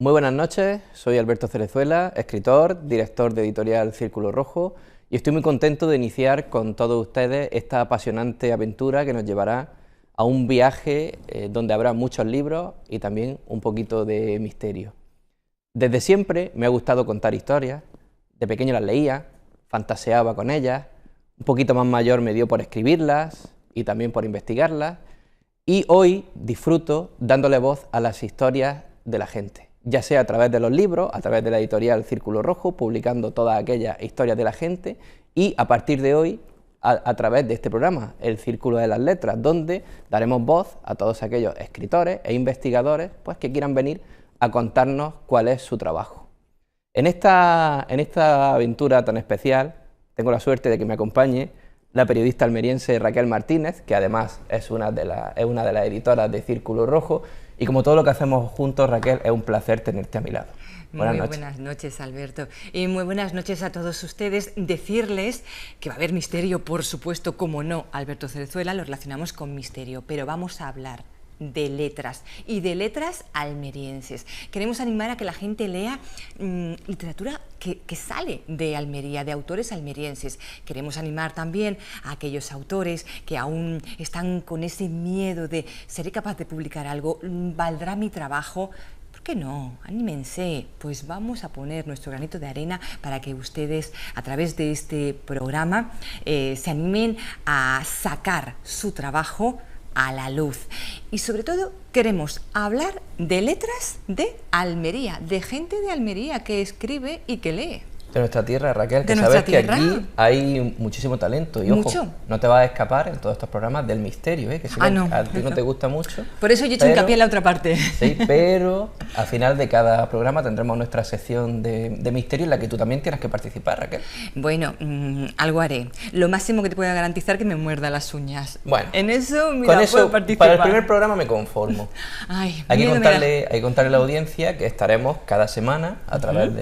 Muy buenas noches, soy Alberto Cerezuela, escritor, director de editorial Círculo Rojo, y estoy muy contento de iniciar con todos ustedes esta apasionante aventura que nos llevará a un viaje donde habrá muchos libros y también un poquito de misterio. Desde siempre me ha gustado contar historias, de pequeño las leía, fantaseaba con ellas, un poquito más mayor me dio por escribirlas y también por investigarlas, y hoy disfruto dándole voz a las historias de la gente, ya sea a través de los libros, a través de la editorial Círculo Rojo, publicando todas aquellas historias de la gente, y a partir de hoy a través de este programa, el Círculo de las Letras, donde daremos voz a todos aquellos escritores e investigadores pues, que quieran venir a contarnos cuál es su trabajo. En esta aventura tan especial, tengo la suerte de que me acompañe la periodista almeriense Raquel Martínez, que además es una de las editoras de Círculo Rojo, y como todo lo que hacemos juntos, Raquel, es un placer tenerte a mi lado. Muy buenas noches, Alberto. Y muy buenas noches a todos ustedes. Decirles que va a haber misterio, por supuesto, como no, Alberto Cerezuela, lo relacionamos con misterio, pero vamos a hablar de letras y de letras almerienses. Queremos animar a que la gente lea literatura que sale de Almería, de autores almerienses. Queremos animar también a aquellos autores que aún están con ese miedo de ¿seré capaz de publicar algo? ¿Valdrá mi trabajo? ¿Por qué no? Anímense, pues vamos a poner nuestro granito de arena para que ustedes a través de este programa se animen a sacar su trabajo a la luz. Y sobre todo queremos hablar de letras de Almería, de gente de Almería que escribe y que lee. De nuestra tierra, Raquel, que sabes que aquí hay muchísimo talento y ojo, no te vas a escapar en todos estos programas del misterio, que sé que a ti no te gusta mucho. Por eso yo he hecho hincapié en la otra parte. Sí, pero al final de cada programa tendremos nuestra sección de misterio en la que tú también tienes que participar, Raquel. Bueno, algo haré. Lo máximo que te puedo garantizar es que me muerda las uñas. Bueno, en eso, mira, con eso, puedo participar. para el primer programa me conformo. Ay, hay que contarle a la audiencia que estaremos cada semana a través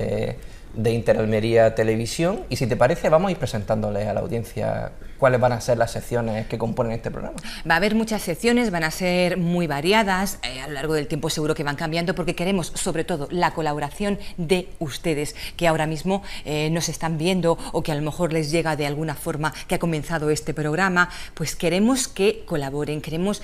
de Interalmería Televisión, y si te parece vamos a ir presentándoles a la audiencia cuáles van a ser las secciones que componen este programa. Va a haber muchas secciones, van a ser muy variadas, a lo largo del tiempo seguro que van cambiando, porque queremos sobre todo la colaboración de ustedes, que ahora mismo nos están viendo o que a lo mejor les llega de alguna forma que ha comenzado este programa, pues queremos que colaboren, queremos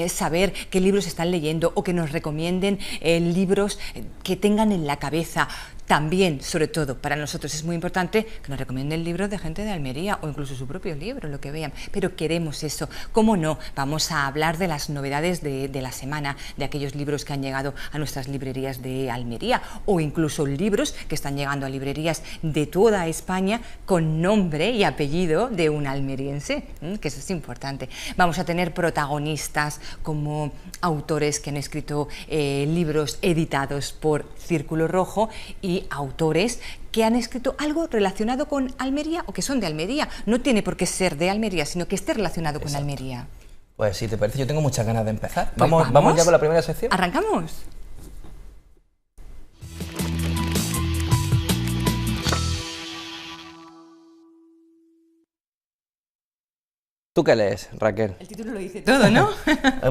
saber qué libros están leyendo o que nos recomienden libros que tengan en la cabeza. También, sobre todo, para nosotros es muy importante que nos recomienden libros de gente de Almería o incluso su propio libro, lo que vean. Pero queremos eso. ¿Cómo no? Vamos a hablar de las novedades de la semana, de aquellos libros que han llegado a nuestras librerías de Almería o incluso libros que están llegando a librerías de toda España con nombre y apellido de un almeriense, que eso es importante. Vamos a tener protagonistas como autores que han escrito libros editados por Círculo Rojo y autores que han escrito algo relacionado con Almería o que son de Almería. No tiene por qué ser de Almería, sino que esté relacionado con Almería. Pues si te parece, yo tengo muchas ganas de empezar. Pues ¿Vamos ya con la primera sección? ¿Arrancamos? ¿Tú qué lees, Raquel? El título lo dice todo, ¿no?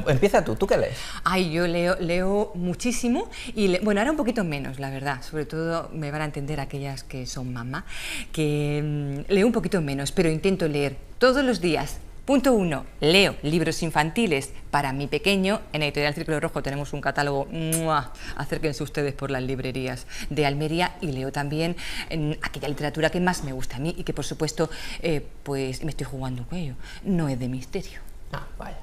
Empieza tú qué lees? Ay, yo leo muchísimo y, bueno, ahora un poquito menos, la verdad. Sobre todo me van a entender aquellas que son mamá, que leo un poquito menos, pero intento leer todos los días. Punto 1. Leo libros infantiles para mi pequeño. En Editorial Círculo Rojo tenemos un catálogo. ¡Mua! Acérquense ustedes por las librerías de Almería, y leo también aquella literatura que más me gusta a mí y que, por supuesto, pues me estoy jugando con ello. No es de misterio. Ah, vaya.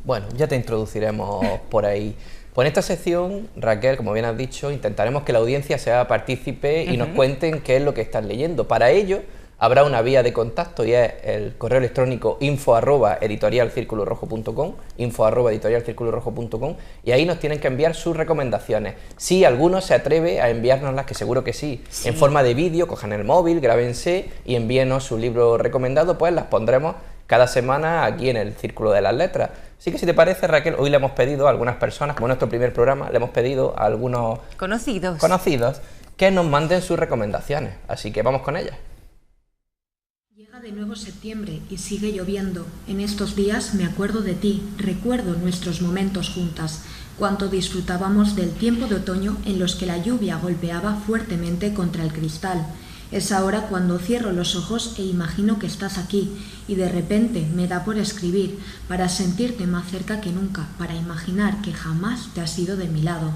Bueno, ya te introduciremos por ahí. Pues en esta sección, Raquel, como bien has dicho, intentaremos que la audiencia sea partícipe y nos cuenten qué es lo que están leyendo. Para ello, habrá una vía de contacto y es el correo electrónico info@editorialcirculorrojo.com, info@editorialcirculorrojo.com, y ahí nos tienen que enviar sus recomendaciones. Si alguno se atreve a enviárnoslas, que seguro que sí, en forma de vídeo, cojan el móvil, grábense y envíenos su libro recomendado, pues las pondremos cada semana aquí en el Círculo de las Letras. Así que si te parece, Raquel, hoy le hemos pedido a algunas personas, como en nuestro primer programa, le hemos pedido a algunos conocidos que nos manden sus recomendaciones, así que vamos con ellas. Llega de nuevo septiembre y sigue lloviendo. En estos días me acuerdo de ti, recuerdo nuestros momentos juntas. cuánto disfrutábamos del tiempo de otoño en los que la lluvia golpeaba fuertemente contra el cristal. Es ahora cuando cierro los ojos e imagino que estás aquí, y de repente me da por escribir, para sentirte más cerca que nunca, para imaginar que jamás te has ido de mi lado.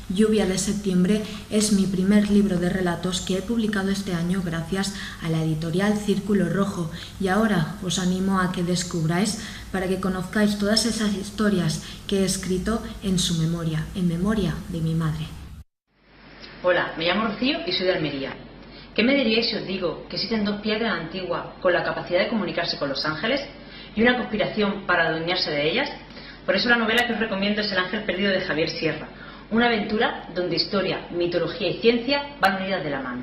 Lluvia de septiembre es mi primer libro de relatos que he publicado este año gracias a la editorial Círculo Rojo, y ahora os animo a que descubráis para que conozcáis todas esas historias que he escrito en su memoria, en memoria de mi madre. Hola, me llamo Rocío y soy de Almería. ¿Qué me diríais si os digo que existen dos piedras antiguas con la capacidad de comunicarse con los ángeles y una conspiración para adueñarse de ellas? Por eso la novela que os recomiendo es El ángel perdido de Javier Sierra, una aventura donde historia, mitología y ciencia van unidas de la mano.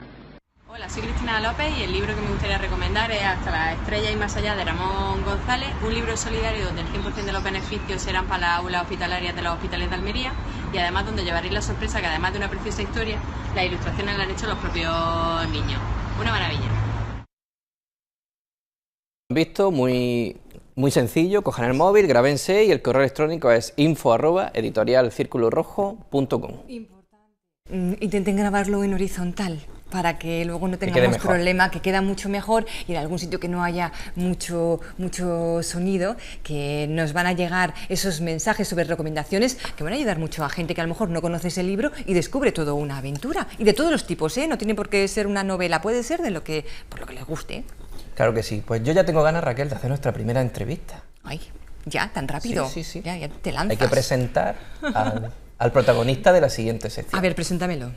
Hola, soy Cristina López y el libro que me gustaría recomendar es Hasta la estrella y más allá de Ramón González, un libro solidario donde el 100% de los beneficios serán para las aulas hospitalarias de los hospitales de Almería y además donde llevaréis la sorpresa que además de una preciosa historia, las ilustraciones las han hecho los propios niños. Una maravilla. Visto, muy sencillo, cojan el móvil, grábense y el correo electrónico es info@editorialcirculorrojo.com. Intenten grabarlo en horizontal para que luego no tengamos problema, que queda mucho mejor, y en algún sitio que no haya mucho sonido, que nos van a llegar esos mensajes sobre recomendaciones que van a ayudar mucho a gente que a lo mejor no conoce ese libro y descubre toda una aventura, y de todos los tipos, no tiene por qué ser una novela, puede ser por lo que les guste. Claro que sí, pues yo ya tengo ganas, Raquel, de hacer nuestra primera entrevista. Ay, ya, tan rápido. Sí. Ya te lanzas. Hay que presentar al protagonista de la siguiente sección. A ver, preséntamelo.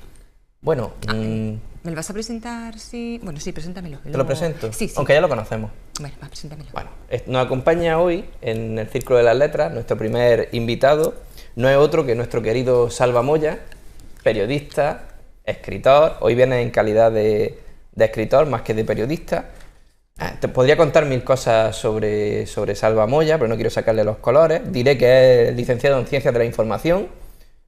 Bueno, ¿me lo vas a presentar? Sí. Bueno, sí, preséntamelo. ¿Te lo presento? Sí. Aunque ya lo conocemos. Bueno, va, preséntamelo. Bueno, nos acompaña hoy en el Círculo de las Letras nuestro primer invitado. No es otro que nuestro querido Salva Moya, periodista, escritor. Hoy viene en calidad de escritor más que de periodista. Te podría contar mil cosas sobre Salva Moya, pero no quiero sacarle los colores. Diré que es licenciado en Ciencias de la Información.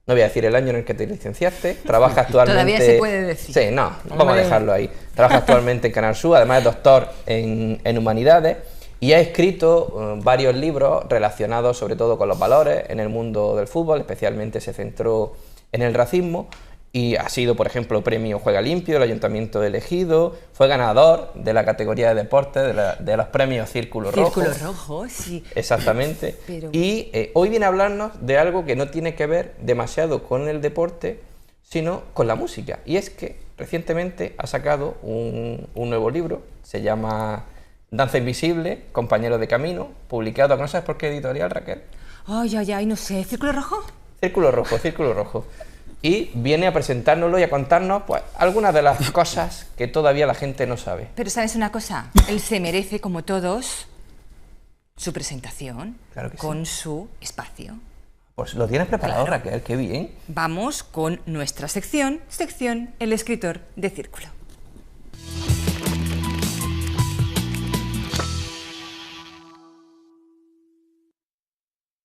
No voy a decir el año en el que te licenciaste. Trabaja actualmente... Todavía se puede decir. Sí, no, vamos a dejarlo ahí. Trabaja actualmente en Canal Sur, además es doctor en Humanidades, y ha escrito varios libros relacionados sobre todo con los valores en el mundo del fútbol, especialmente se centró en el racismo, y ha sido, por ejemplo, premio Juega Limpio del Ayuntamiento de Ejido, fue ganador de la categoría de deportes de los premios Círculo Rojo. Círculo Rojo, sí. Exactamente. Y hoy viene a hablarnos de algo que no tiene que ver demasiado con el deporte, sino con la música. Y es que recientemente ha sacado un nuevo libro, se llama Danza Invisible, Compañero de Camino, publicado, ¿no sabes por qué editorial, Raquel? Ay, no sé, ¿Círculo Rojo? Círculo Rojo. Y viene a presentárnoslo y a contarnos pues algunas de las cosas que todavía la gente no sabe. Pero ¿sabes una cosa? Él se merece, como todos, su presentación, claro que con sí. Su espacio. Pues lo tienes preparado, claro. Raquel, qué bien. Vamos con nuestra sección, El escritor de Círculo.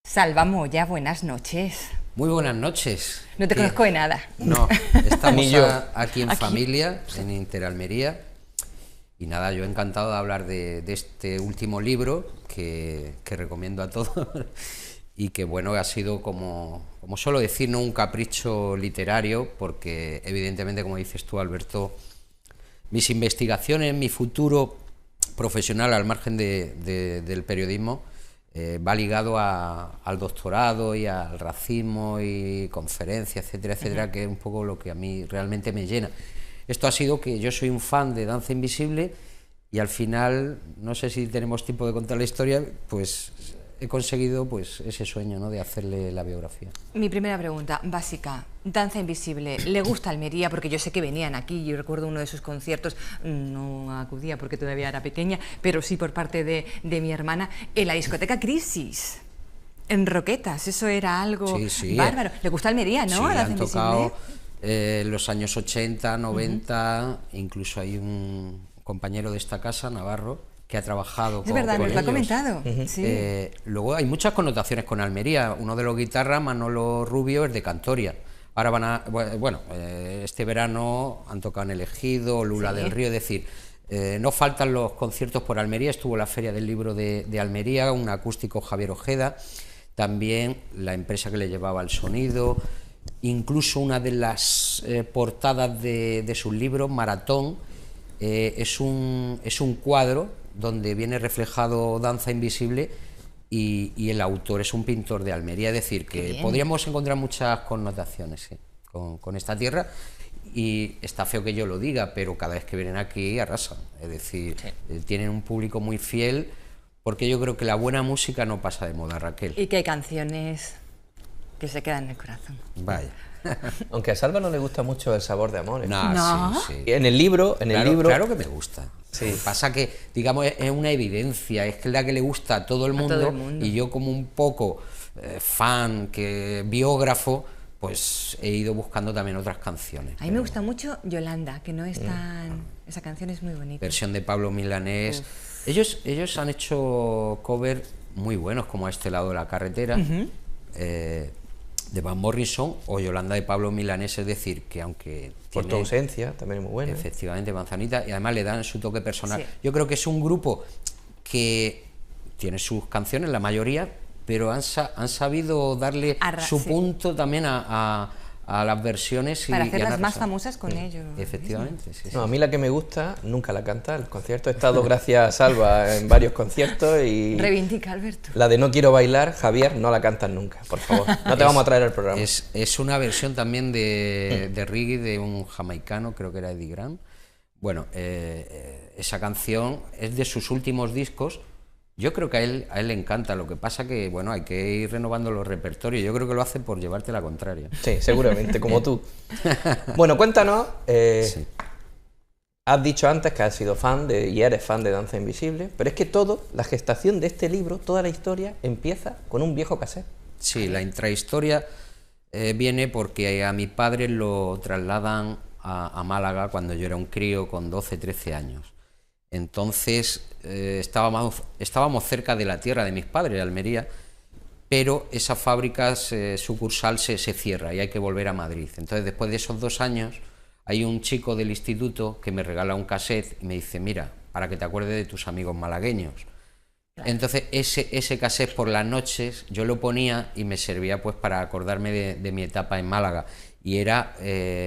Salva Moya, buenas noches. Muy buenas noches. No te conozco de nada. No, estamos aquí en familia, en Interalmería. Y nada, yo encantado de hablar de este último libro que recomiendo a todos. Y que bueno, ha sido como suelo decir, no un capricho literario, porque evidentemente, como dices tú, Alberto, mis investigaciones, mi futuro profesional al margen del periodismo, va ligado al doctorado y al racismo y conferencias, etcétera, etcétera, que es un poco lo que a mí realmente me llena. Esto ha sido que yo soy un fan de Danza Invisible y al final, no sé si tenemos tiempo de contar la historia, pues he conseguido pues ese sueño, ¿no?, de hacerle la biografía. Mi primera pregunta, básica, Danza Invisible, ¿le gusta Almería? Porque yo sé que venían aquí, yo recuerdo uno de sus conciertos, no acudía porque todavía era pequeña, pero sí por parte de mi hermana, en la discoteca Crisis, en Roquetas, eso era algo bárbaro. ¿Le gusta Almería, no? Sí, Danza han Invisible. tocado los años 80, 90, incluso hay un compañero de esta casa, Navarro, que ha trabajado con ellos. Es verdad, nos lo ha comentado. Sí. Luego hay muchas connotaciones con Almería. Uno de los guitarras, Manolo Rubio, es de Cantoria. Ahora van a... Bueno, este verano han tocado en El Ejido, Lula del Río, es decir, no faltan los conciertos por Almería. Estuvo la Feria del Libro de Almería, un acústico Javier Ojeda. también la empresa que le llevaba el sonido, incluso una de las portadas de sus libros, Maratón, es un cuadro donde viene reflejado Danza Invisible y el autor es un pintor de Almería, es decir, que podríamos encontrar muchas connotaciones, sí, con esta tierra. Y está feo que yo lo diga, pero cada vez que vienen aquí arrasan, es decir, tienen un público muy fiel, porque yo creo que la buena música no pasa de moda, Raquel. Y que hay canciones que se quedan en el corazón. Vaya. Aunque a Salva no le gusta mucho el sabor de amor. No. Sí. En el libro... Claro que me gusta. Sí. Lo que pasa que, digamos, es una evidencia, es que es la que le gusta a todo el mundo, y yo como un poco fan, biógrafo, pues he ido buscando también otras canciones. A mí me gusta mucho Yolanda, que no es tan... Esa canción es muy bonita. Versión de Pablo Milanés. Ellos han hecho covers muy buenos, como A este lado de la carretera, de Van Morrison, o Yolanda de Pablo Milanés, es decir, que aunque... Por tu ausencia, también es muy buena. Efectivamente, Manzanita, y además le dan su toque personal. Sí. Yo creo que es un grupo que tiene sus canciones, la mayoría, pero han sabido darle su punto también a las versiones. Para hacerlas más famosas con ellos. Efectivamente, sí. No, a mí la que me gusta nunca la canta. El concierto he estado, gracias a Salva, en varios conciertos y... Reivindica, Alberto. La de No quiero bailar, Javier, no la cantas nunca, por favor. No te vamos a traer al programa. Es una versión también de reggae de un jamaicano, creo que era Eddie Grant. Bueno, esa canción es de sus últimos discos. Yo creo que a él le encanta, lo que pasa que, bueno, hay que ir renovando los repertorios. Yo creo que lo hace por llevarte la contraria. Sí, seguramente, como tú. Bueno, cuéntanos, Sí. has dicho antes que has sido fan y eres fan de Danza Invisible, pero es que la gestación de este libro, toda la historia, empieza con un viejo cassette. Sí, la intrahistoria viene porque a mi padre lo trasladan a Málaga cuando yo era un crío con 12, 13 años. Entonces estábamos cerca de la tierra de mis padres, de Almería, pero esa fábrica sucursal se cierra y hay que volver a Madrid. Entonces, después de esos 2 años, hay un chico del instituto que me regala un cassette y me dice: mira, para que te acuerdes de tus amigos malagueños. Entonces ese cassette por las noches yo lo ponía y me servía pues para acordarme de mi etapa en Málaga, y era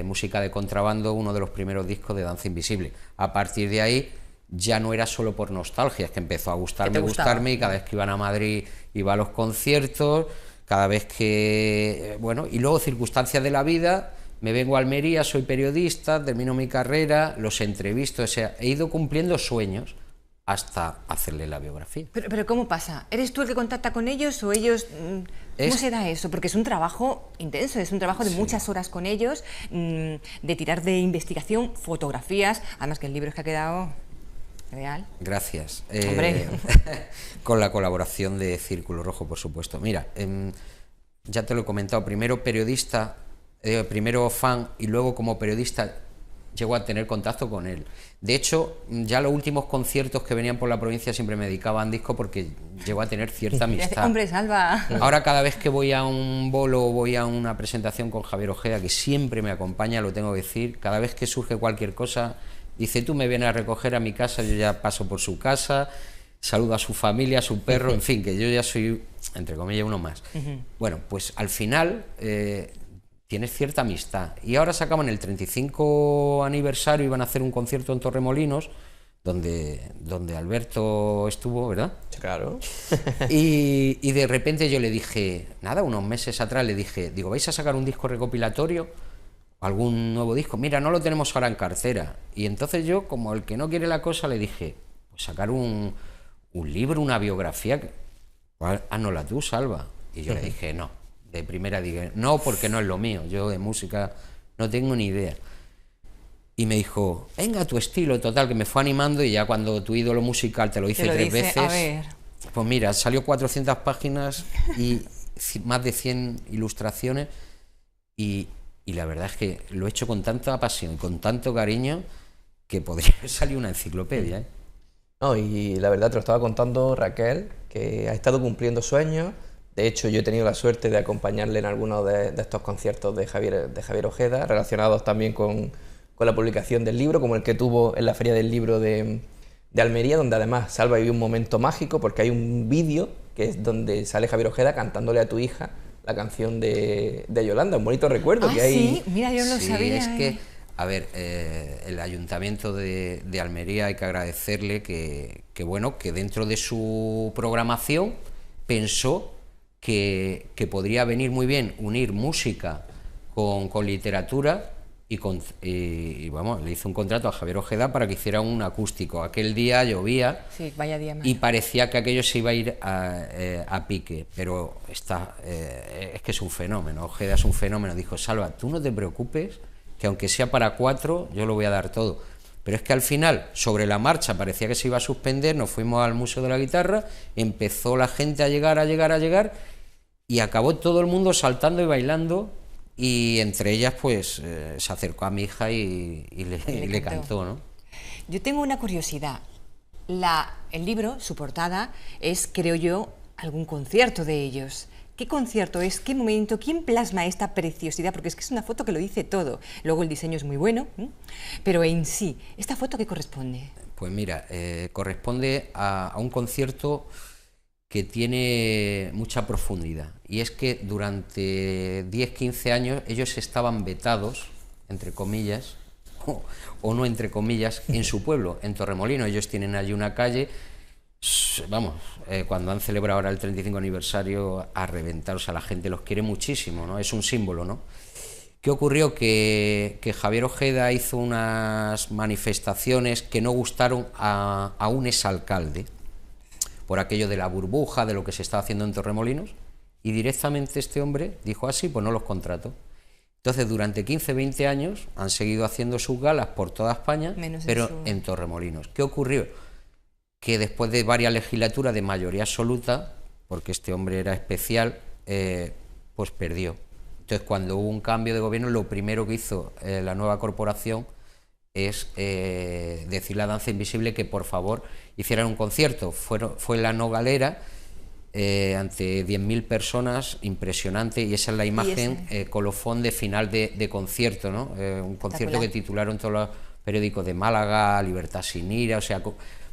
música de contrabando, uno de los primeros discos de Danza Invisible. A partir de ahí ya no era solo por nostalgia, es que empezó a gustarme, y cada vez que iban a Madrid iba a los conciertos, cada vez que... bueno, y luego circunstancias de la vida, me vengo a Almería, soy periodista, termino mi carrera, los entrevisto, o sea, he ido cumpliendo sueños hasta hacerle la biografía. Pero ¿cómo pasa? ¿Eres tú el que contacta con ellos o ellos...? ¿Cómo se da eso? Porque es un trabajo intenso, es un trabajo de muchas horas con ellos, de tirar de investigación, fotografías, además que el libro es que ha quedado real. Gracias. Hombre. Con la colaboración de Círculo Rojo, por supuesto. Mira, ya te lo he comentado, primero periodista, primero fan, y luego como periodista llego a tener contacto con él. De hecho, ya los últimos conciertos que venían por la provincia siempre me dedicaban disco, porque llego a tener cierta amistad. Hombre, Salva. Ahora cada vez que voy a un bolo o voy a una presentación con Javier Ojeda, que siempre me acompaña, lo tengo que decir, cada vez que surge cualquier cosa, dice: tú me vienes a recoger a mi casa, yo ya paso por su casa, saludo a su familia, a su perro, en fin, que yo ya soy, entre comillas, uno más. Bueno, pues al final... tienes cierta amistad. Y ahora sacaban el 35 aniversario, iban a hacer un concierto en Torremolinos, donde Alberto estuvo, ¿verdad? Claro. Y de repente yo le dije, nada, unos meses atrás le dije, digo, ¿vais a sacar un disco recopilatorio? ¿Algún nuevo disco? Mira, no lo tenemos ahora en cartera. Y entonces yo, como el que no quiere la cosa, le dije, pues sacar un libro, una biografía. Haznosla tú, Salva. Y yo le dije, no. De primera dije, no, porque no es lo mío, yo de música no tengo ni idea. Y me dijo, venga, a tu estilo, total, que me fue animando, y ya cuando tu ídolo musical te lo dice 3 veces, a ver. Pues mira, salió 400 páginas y más de 100 ilustraciones, y la verdad es que lo he hecho con tanta pasión, con tanto cariño, que podría salir una enciclopedia, ¿eh? No, y la verdad te lo estaba contando Raquel, que ha estado cumpliendo sueños. De hecho, yo he tenido la suerte de acompañarle en algunos de estos conciertos de Javier Ojeda, relacionados también con la publicación del libro, como el que tuvo en la Feria del Libro de Almería, donde además Salva vivió un momento mágico, porque hay un vídeo que es donde sale Javier Ojeda cantándole a tu hija la canción de Yolanda, un bonito recuerdo que hay. Sí, mira, yo no lo sabía. Es que, a ver, el Ayuntamiento de Almería hay que agradecerle que dentro de su programación pensó que podría venir muy bien unir música con literatura y vamos, le hizo un contrato a Javier Ojeda para que hiciera un acústico. Aquel día llovía, sí, vaya día y parecía que aquello se iba a ir a pique, pero es que es un fenómeno. Ojeda es un fenómeno. Dijo: Salva, tú no te preocupes, que aunque sea para 4, yo lo voy a dar todo. Pero es que al final, sobre la marcha, parecía que se iba a suspender, nos fuimos al Museo de la Guitarra, empezó la gente a llegar, y acabó todo el mundo saltando y bailando, y entre ellas pues se acercó a mi hija y le cantó, ¿no? Yo tengo una curiosidad. El libro, su portada, es, creo yo, algún concierto de ellos. ¿Qué concierto es? ¿Qué momento? ¿Quién plasma esta preciosidad? Porque es que es una foto que lo dice todo. Luego el diseño es muy bueno, pero en sí, ¿esta foto qué corresponde? Pues mira, corresponde a un concierto que tiene mucha profundidad. Y es que durante 10-15 años ellos estaban vetados, entre comillas, o no entre comillas, en su pueblo, en Torremolinos. Ellos tienen allí una calle, vamos, cuando han celebrado ahora el 35 aniversario, a reventar, o sea, la gente los quiere muchísimo, ¿no? Es un símbolo, ¿no? ¿Qué ocurrió? Que Javier Ojeda hizo unas manifestaciones que no gustaron a un exalcalde, por aquello de la burbuja, de lo que se estaba haciendo en Torremolinos, y directamente este hombre dijo: así, pues no los contrato. Entonces, durante 15-20 años han seguido haciendo sus galas por toda España, pero en Torremolinos. ¿Qué ocurrió? Que después de varias legislaturas de mayoría absoluta, porque este hombre era especial, pues perdió. Entonces, cuando hubo un cambio de gobierno, lo primero que hizo la nueva corporación es decirle a Danza Invisible que por favor hicieran un concierto. Fue en la Nogalera, ante 10.000 personas, impresionante, y esa es la imagen colofón de final de concierto, ¿no? Un concierto que titularon todos los periódicos de Málaga, Libertad sin ira, o sea,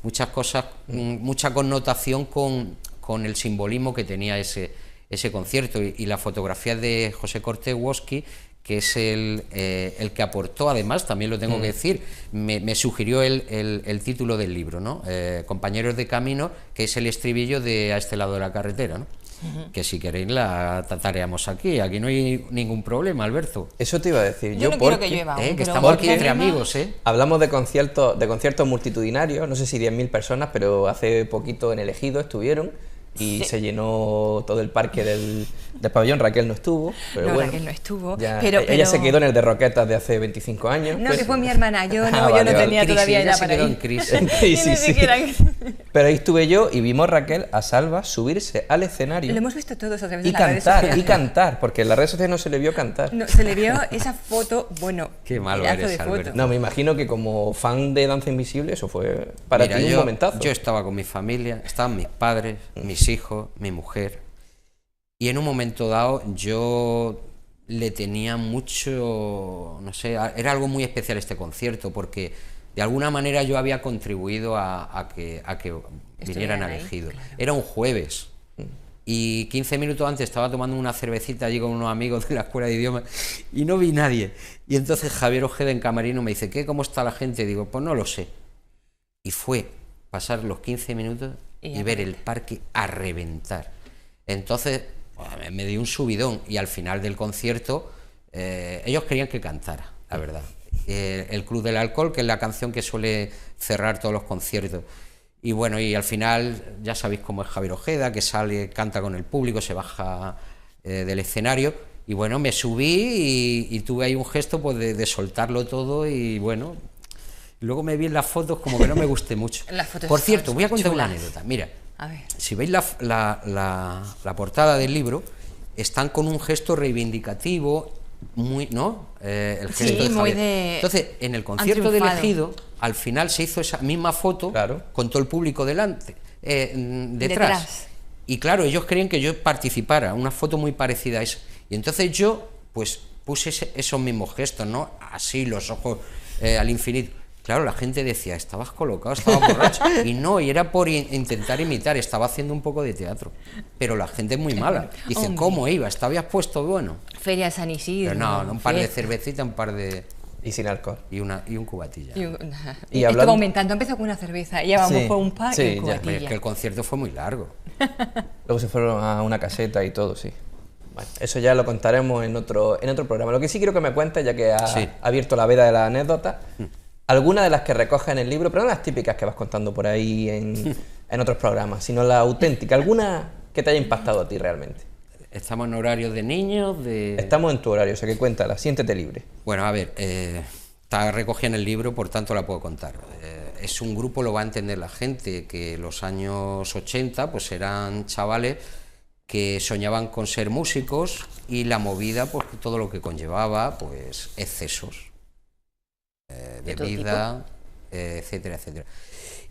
muchas cosas, mucha connotación con el simbolismo que tenía ese concierto, y la fotografía de José Cortés Woski, que es el que aportó, además, también lo tengo que decir, me sugirió el título del libro, ¿no? Compañeros de camino, que es el estribillo de A este lado de la carretera, ¿no? Que si queréis la tatareamos aquí no hay ningún problema, Alberto. Eso te iba a decir. Yo no quiero que llueva. Que estamos aquí entre amigos, Hablamos de conciertos multitudinarios, no sé si 10.000 personas, pero hace poquito en el Ejido estuvieron, y se llenó todo el parque del pabellón. Raquel no estuvo, pero bueno, Raquel no estuvo, ella se quedó en el de Roquetas de hace 25 años. No, pues, que fue mi hermana, yo no tenía todavía ya para ir. Sí. Pero ahí estuve yo y vimos a Raquel, a Salva, subirse al escenario. Lo hemos visto todos a través de las redes sociales. Y cantar, porque en las redes sociales no se le vio cantar. No, se le vio esa foto, bueno, qué malo eres, Alberto. No, me imagino que como fan de Danza Invisible eso fue para ti un momentazo. Yo estaba con mi familia, estaban mis padres, mis hijos, mi mujer, y en un momento dado yo le tenía mucho, no sé, era algo muy especial este concierto, porque de alguna manera yo había contribuido a que vinieran al Ejido. Claro. Era un jueves, y 15 minutos antes estaba tomando una cervecita allí con unos amigos de la escuela de idiomas y no vi nadie, y entonces Javier Ojeda en camerino me dice: ¿Qué? ¿Cómo está la gente? Digo: pues no lo sé. Y fue pasar los 15 minutos y ver el parque a reventar. Entonces me dio un subidón, y al final del concierto ellos querían que cantara, la verdad. El Club del Alcohol, que es la canción que suele cerrar todos los conciertos. Y bueno, y al final ya sabéis cómo es Javier Ojeda, que sale, canta con el público, se baja del escenario, y bueno, me subí y tuve ahí un gesto pues de soltarlo todo, y bueno, luego me vi en las fotos como que no me gusté mucho. Por cierto, voy a contar una anécdota. Mira, si veis la portada del libro, están con un gesto reivindicativo, muy, ¿no? El gesto de Javier. Entonces, en el concierto del Ejido, al final se hizo esa misma foto, claro, con todo el público detrás. Y claro, ellos querían que yo participara, una foto muy parecida a esa. Y entonces yo, pues, puse esos mismos gestos, ¿no? Así, los ojos al infinito. claro, la gente decía, estabas colocado, estabas borracho. Y no, y era por intentar imitar, estaba haciendo un poco de teatro. Pero la gente es muy mala. Dice, ¿cómo iba? ¿Estabas puesto bueno? Feria San Isidro. Pero no, un par de cervecitas, un par de... Y sin alcohol. Y un cubatilla. Y esto va aumentando, empezó con una cerveza, ya vamos por un par y un cubatilla. Es que el concierto fue muy largo. Luego se fueron a una caseta y todo, sí. Bueno, eso ya lo contaremos en otro programa. Lo que sí quiero que me cuentes, ya que has abierto la veda de las anécdotas, algunas de las que recoges en el libro, pero no las típicas que vas contando por ahí en otros programas, sino la auténtica, alguna que te haya impactado a ti realmente. ¿Estamos en horario de niños? Estamos en tu horario, o sea que cuéntala, siéntete libre. Bueno, a ver, está recogida en el libro, por tanto la puedo contar. Es un grupo, lo va a entender la gente, que los años 80 pues eran chavales que soñaban con ser músicos y la movida, pues todo lo que conllevaba, pues excesos, bebida, etcétera, etcétera.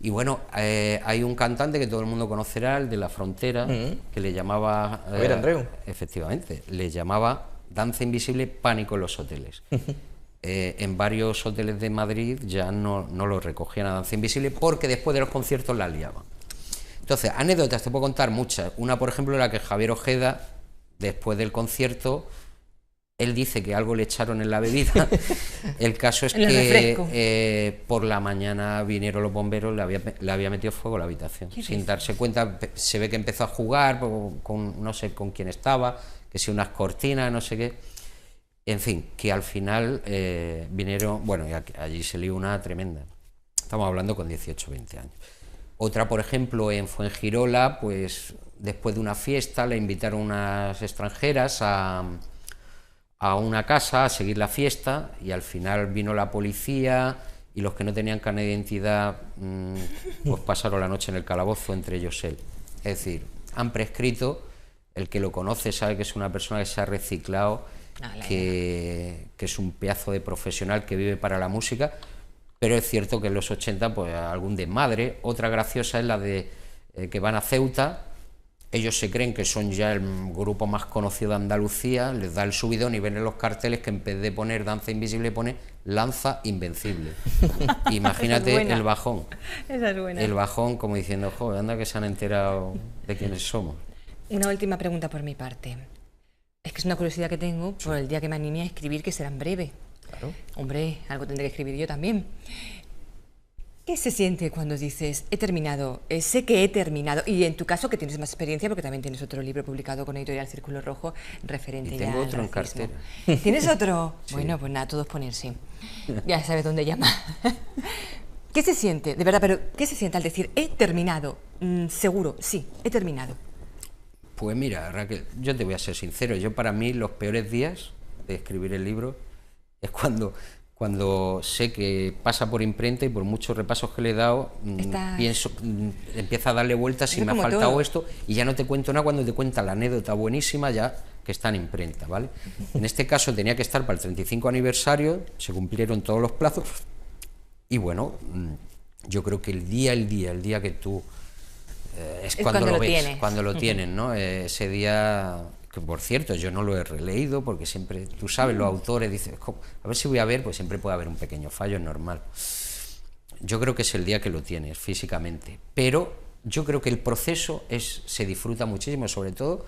Y bueno, hay un cantante que todo el mundo conocerá, el de La Frontera, que le llamaba... Javier Andreu. Efectivamente, le llamaba Danza Invisible, Pánico en los hoteles. En varios hoteles de Madrid ya no lo recogían a Danza Invisible porque después de los conciertos la liaban. Entonces, anécdotas te puedo contar muchas. Una, por ejemplo, la que Javier Ojeda, después del concierto, él dice que algo le echaron en la bebida. El caso es que por la mañana vinieron los bomberos, le había metido fuego a la habitación. Sin darse cuenta, se ve que empezó a jugar con no sé con quién estaba, que si unas cortinas, no sé qué. En fin, que al final vinieron, bueno, y allí se lió una tremenda. Estamos hablando con 18 o 20 años. Otra, por ejemplo, en Fuengirola, pues después de una fiesta le invitaron unas extranjeras a una casa a seguir la fiesta y al final vino la policía y los que no tenían carnet de identidad pues pasaron la noche en el calabozo, entre ellos él. Es decir, han prescrito, el que lo conoce sabe que es una persona que se ha reciclado, que es un pedazo de profesional que vive para la música, pero es cierto que en los 80 pues algún desmadre. Otra graciosa es la de que van a Ceuta. Ellos se creen que son ya el grupo más conocido de Andalucía, les da el subidón y ven en los carteles que en vez de poner Danza Invisible pone Lanza Invencible. Imagínate el bajón. Esa es buena. El bajón como diciendo, joder, anda que se han enterado de quiénes somos. Una última pregunta por mi parte. Es que es una curiosidad que tengo por el día que me animé a escribir, que será en breve. Claro. Hombre, algo tendré que escribir yo también. ¿Qué se siente cuando dices, he terminado, sé que he terminado? Y en tu caso, que tienes más experiencia, porque también tienes otro libro publicado con Editorial Círculo Rojo, referente y ya tengo al otro racismo. en cartera. ¿Tienes otro? Sí. Bueno, pues nada, todos ponerse. Ya sabes dónde llamar. ¿Qué se siente, de verdad, pero qué se siente al decir, he terminado? Seguro, sí, he terminado. Pues mira, Raquel, yo te voy a ser sincero, yo para mí los peores días de escribir el libro es cuando sé que pasa por imprenta y por muchos repasos que le he dado, pienso, empieza a darle vueltas si me ha faltado todo esto y ya no te cuento nada cuando te cuenta la anécdota buenísima ya que está en imprenta, ¿vale? En este caso tenía que estar para el 35 aniversario, se cumplieron todos los plazos y bueno, yo creo que el día que tú... es cuando lo ves, cuando lo tienes, ¿no? Ese día... que por cierto, yo no lo he releído porque siempre, tú sabes, los autores dicen, a ver si voy a ver, pues siempre puede haber un pequeño fallo, es normal. Yo creo que es el día que lo tienes físicamente, pero yo creo que el proceso se disfruta muchísimo, sobre todo,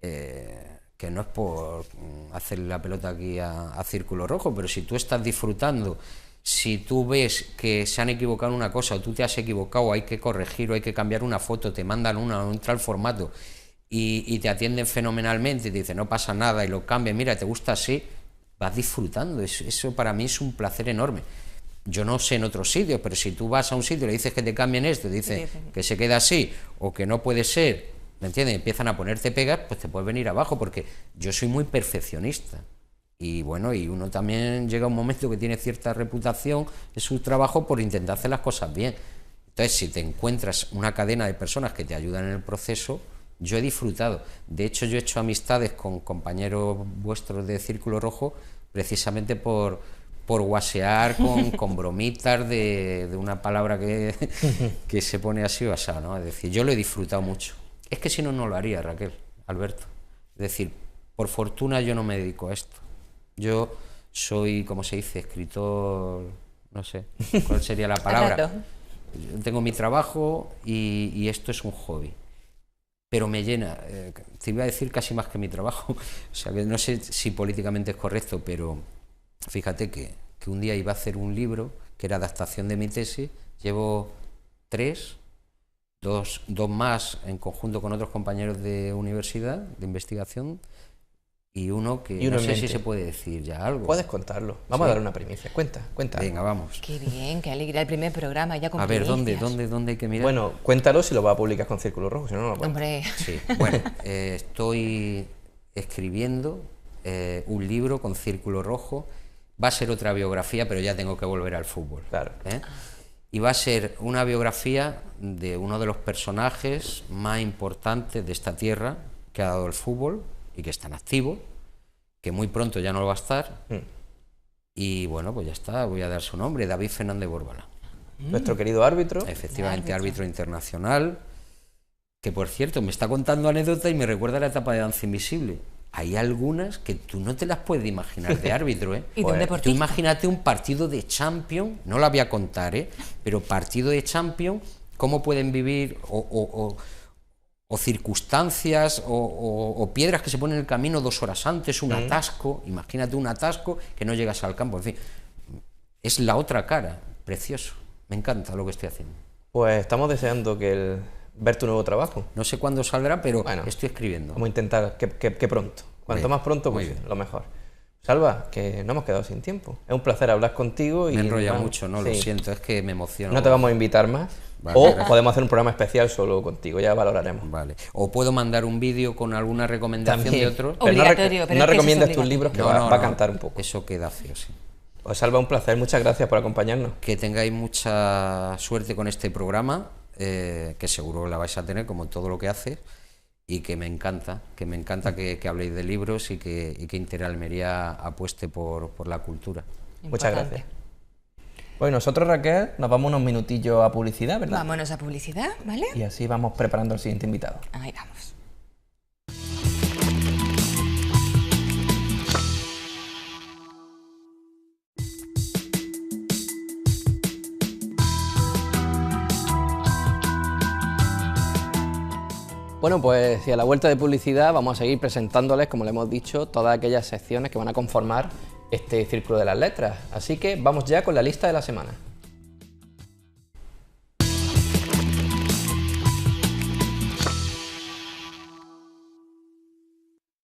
que no es por hacer la pelota aquí a Círculo Rojo, pero si tú estás disfrutando, si tú ves que se han equivocado en una cosa o tú te has equivocado, hay que corregir o hay que cambiar una foto, te mandan una, no entra el formato, y te atienden fenomenalmente y te dicen no pasa nada y lo cambian, mira, te gusta así, vas disfrutando, eso para mí es un placer enorme. Yo no sé en otros sitios, pero si tú vas a un sitio y le dices que te cambien esto, dicen que se queda así o que no puede ser, ¿me entiendes? Empiezan a ponerte pegas, pues te puedes venir abajo porque yo soy muy perfeccionista y bueno, y uno también llega a un momento que tiene cierta reputación en su trabajo por intentar hacer las cosas bien. Entonces, si te encuentras una cadena de personas que te ayudan en el proceso, yo he disfrutado. De hecho, yo he hecho amistades con compañeros vuestros de Círculo Rojo precisamente por guasear con bromitas de una palabra que se pone así o así, ¿no? Es decir, yo lo he disfrutado mucho. Es que si no, no lo haría, Raquel, Alberto. Es decir, por fortuna yo no me dedico a esto. Yo soy, como se dice, escritor no sé cuál sería la palabra. Claro. Tengo mi trabajo y esto es un hobby, pero me llena, te iba a decir casi más que mi trabajo, o sea que no sé si políticamente es correcto, pero fíjate que un día iba a hacer un libro que era adaptación de mi tesis, llevo 3, dos más en conjunto con otros compañeros de universidad, de investigación, y uno que no sé si se puede decir ya algo. Puedes contarlo. Vamos a dar una primicia. Cuenta. Venga, vamos. Qué bien, qué alegría, el primer programa ya con A ver, primicias. ¿dónde hay que mirar? Bueno, cuéntalo si lo vas a publicar con Círculo Rojo, si no, no lo puedes. Hombre, Sí, bueno, estoy escribiendo un libro con Círculo Rojo. Va a ser otra biografía, pero ya tengo que volver al fútbol. Claro. Y va a ser una biografía de uno de los personajes más importantes de esta tierra que ha dado el fútbol y que está en activo, que muy pronto ya no lo va a estar. Y bueno, pues ya está, voy a dar su nombre, David Fernández Borbala. Nuestro querido árbitro. Efectivamente, árbitro internacional, que por cierto me está contando anécdotas y me recuerda a la etapa de Danza Invisible. Hay algunas que tú no te las puedes imaginar de árbitro, ¿eh? y de un Tú deportista. imagínate un partido de Champions, no la voy a contar, pero partido de Champions, cómo pueden vivir o circunstancias o piedras que se ponen en el camino 2 horas antes, un atasco, imagínate un atasco que no llegas al campo, en fin, es la otra cara, precioso, me encanta lo que estoy haciendo. Pues estamos deseando ver tu nuevo trabajo. No sé cuándo saldrá, pero Bueno, estoy escribiendo. Vamos a intentar que pronto. Cuanto Bien, más pronto, muy pues bien. lo mejor. Salva, que no hemos quedado sin tiempo. Es un placer hablar contigo. Me enrolla bueno, mucho, ¿no? sí. Lo siento, es que me emociono. No te vamos a invitar más. Vale, o gracias. podemos hacer un programa especial solo contigo, ya valoraremos. Vale. O puedo mandar un vídeo con alguna recomendación También. de otro. Pero no, Obligatorio, pero no es que eso es recomiendes tus obligatorio. libros, que No, va no, a no. cantar un poco. Eso queda feo, sí. Pues Salva, un placer. Muchas gracias por acompañarnos. Que tengáis mucha suerte con este programa, que seguro la vais a tener como todo lo que haces, y que me encanta que habléis de libros y que Interalmería apueste por la cultura. Muchas Importante. gracias. Bueno, nosotros, Raquel, nos vamos unos minutillos a publicidad, ¿verdad? Vámonos a publicidad, ¿vale? Y así vamos preparando al siguiente invitado. Ahí vamos. Bueno, pues y a la vuelta de publicidad vamos a seguir presentándoles, como le hemos dicho, todas aquellas secciones que van a conformar este Círculo de las Letras. Así que vamos ya con la lista de la semana.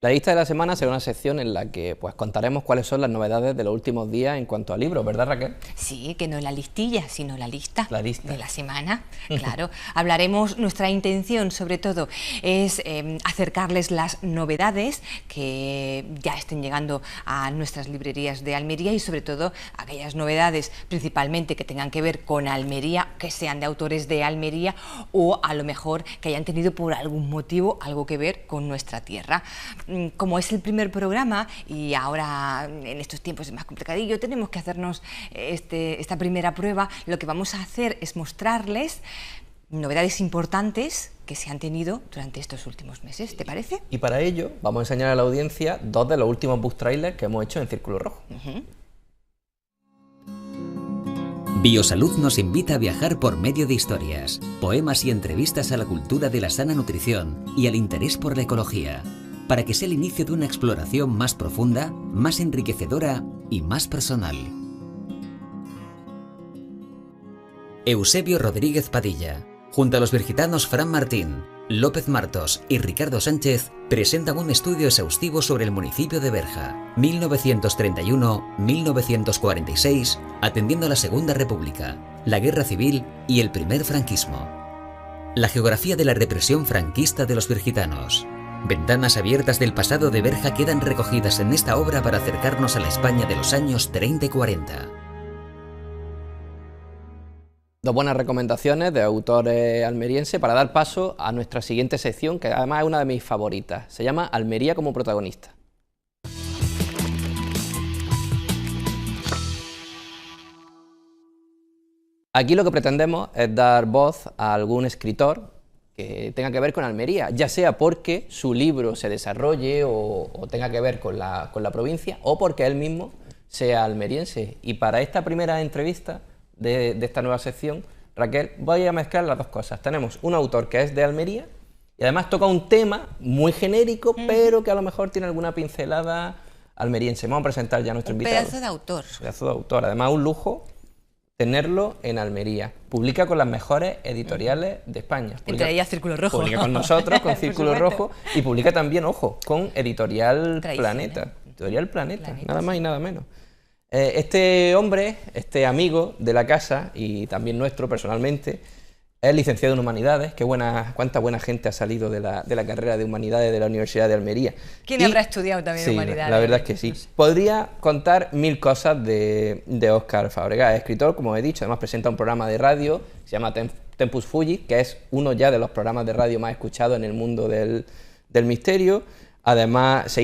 La lista de la semana será una sección en la que pues contaremos cuáles son las novedades de los últimos días en cuanto a libros, ¿verdad, Raquel? Sí, que no la listilla, sino la lista, La lista. de la semana. Claro, hablaremos, nuestra intención sobre todo es acercarles las novedades que ya estén llegando a nuestras librerías de Almería y sobre todo aquellas novedades principalmente que tengan que ver con Almería, que sean de autores de Almería o a lo mejor que hayan tenido por algún motivo algo que ver con nuestra tierra. Como es el primer programa y ahora en estos tiempos es más complicadillo, tenemos que hacernos esta primera prueba. Lo que vamos a hacer es mostrarles novedades importantes que se han tenido durante estos últimos meses, ¿te parece? Y para ello vamos a enseñar a la audiencia 2 de los últimos book trailers que hemos hecho en Círculo Rojo. Biosalud nos invita a viajar por medio de historias, poemas y entrevistas a la cultura de la sana nutrición y al interés por la ecología, para que sea el inicio de una exploración más profunda, más enriquecedora y más personal. Eusebio Rodríguez Padilla, junto a los virgitanos Fran Martín, López Martos y Ricardo Sánchez, presentan un estudio exhaustivo sobre el municipio de Berja, 1931-1946, atendiendo a la Segunda República, la Guerra Civil y el primer franquismo. La geografía de la represión franquista de los virgitanos. Ventanas abiertas del pasado de Berja quedan recogidas en esta obra para acercarnos a la España de los años 30 y 40. 2 buenas recomendaciones de autores almerienses para dar paso a nuestra siguiente sección, que además es una de mis favoritas. Se llama Almería como protagonista. Aquí lo que pretendemos es dar voz a algún escritor que tenga que ver con Almería, ya sea porque su libro se desarrolle o tenga que ver con la provincia, o porque él mismo sea almeriense. Y para esta primera entrevista de esta nueva sección, Raquel, voy a mezclar las dos cosas. Tenemos un autor que es de Almería y además toca un tema muy genérico, pero que a lo mejor tiene alguna pincelada almeriense. Vamos a presentar ya a nuestro invitado. Pedazo de autor. Pedazo de autor. Además, un lujo tenerlo en Almería. Publica con las mejores editoriales de España. Entre ellas Círculo Rojo. Publica con nosotros, con Círculo Rojo, y publica también, ojo, con Editorial Planeta. Editorial Planeta, nada más y nada menos. Este hombre, este amigo de la casa y también nuestro personalmente, es licenciado en Humanidades. Cuánta buena gente ha salido de la carrera de Humanidades de la Universidad de Almería. ¿Quién habrá estudiado también Humanidades? La verdad es que sí. No sé. Podría contar mil cosas de Óscar Fábregas. Es escritor, como he dicho, además presenta un programa de radio que se llama Tempus Fugit, que es uno ya de los programas de radio más escuchados en el mundo del misterio. Además,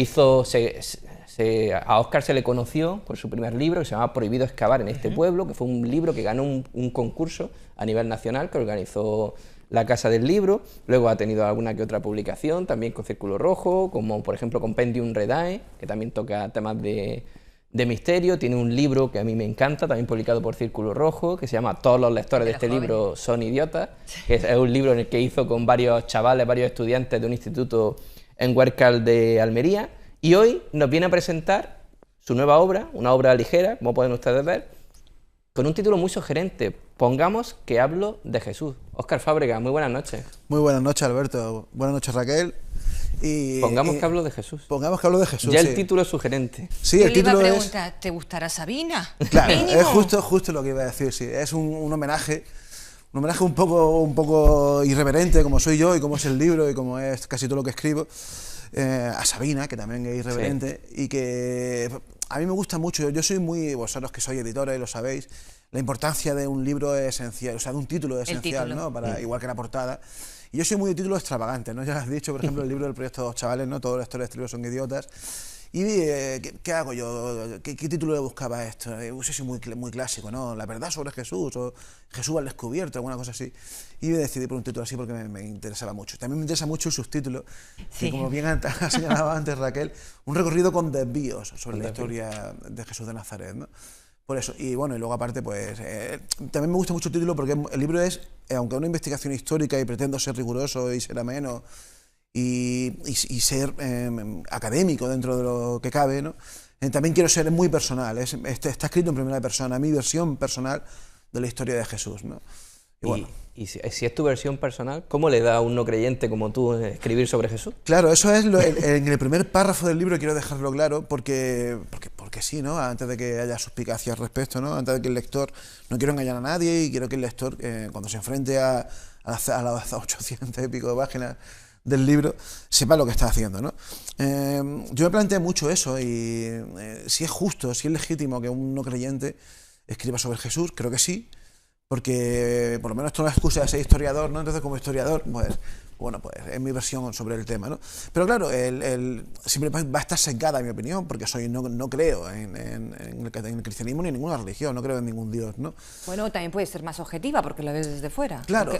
a Óscar se le conoció por su primer libro, que se llama Prohibido excavar en este pueblo, que fue un libro que ganó un concurso a nivel nacional que organizó la Casa del Libro. Luego ha tenido alguna que otra publicación, también con Círculo Rojo, como por ejemplo Compendium Redae, que también toca temas de misterio. Tiene un libro que a mí me encanta, también publicado por Círculo Rojo, que se llama Todos los lectores de este libro son idiotas, que es un libro en el que hizo con varios chavales, varios estudiantes de un instituto en Huércal de Almería. Y hoy nos viene a presentar su nueva obra, una obra ligera, como pueden ustedes ver, con un título muy sugerente: Pongamos que hablo de Jesús. Óscar Fábregas, muy buenas noches. Muy buenas noches, Alberto. Buenas noches, Raquel. Pongamos que hablo de Jesús. Pongamos que hablo de Jesús. Ya el típoes sugerente. Sí, el título le iba a preguntar, ¿te gustará Sabina? Claro, es justo lo que iba a decir, sí. Es un homenaje. Un homenaje un poco irreverente, como soy yo y como es el libro y como es casi todo lo que escribo. A Sabina, que también es irreverente, y que a mí me gusta mucho. Yo soy vosotros que sois editores, lo sabéis, la importancia de un libro es esencial, o sea, de un título es esencial, ¿no? Igual que la portada. Y yo soy muy de títulos extravagantes, ¿no? Ya has dicho, por ejemplo, el libro del proyecto Dos Chavales, ¿no? Todos los lectores de este libro son idiotas. Y ¿qué hago yo? ¿Qué título le buscaba a esto? Soy muy clásico, ¿no? La verdad sobre Jesús, o Jesús al descubierto, alguna cosa así. Y decidí por un título así porque me interesaba mucho. También me interesa mucho el subtítulo, que como bien ha señalado antes Raquel, un recorrido con desvíos sobre la historia de Jesús de Nazaret, ¿no? Por eso, y bueno, y luego aparte, pues, también me gusta mucho el título porque el libro es, aunque es una investigación histórica y pretendo ser riguroso y ser ameno, y ser académico dentro de lo que cabe, ¿no? También quiero ser muy personal, está escrito en primera persona, mi versión personal de la historia de Jesús, ¿no? Y bueno. Y si es tu versión personal, ¿cómo le da a un no creyente como tú escribir sobre Jesús? Claro, eso es en el primer párrafo del libro quiero dejarlo claro, porque sí, ¿no? Antes de que haya suspicacia al respecto, ¿no? Antes de que el lector, no quiero engañar a nadie y quiero que el lector, cuando se enfrente a las 800 y pico de páginas del libro, sepa lo que está haciendo, ¿no? Yo me planteé mucho eso y si es justo, si es legítimo que un no creyente escriba sobre Jesús, creo que sí, porque por lo menos esto no es excusa de ser historiador, ¿no? Entonces, como historiador, pues es mi versión sobre el tema, ¿no? Pero claro, siempre va a estar sesgada mi opinión, porque no creo en el cristianismo ni en ninguna religión, no creo en ningún Dios, ¿no? Bueno, también puede ser más objetiva, porque lo ves desde fuera. Claro,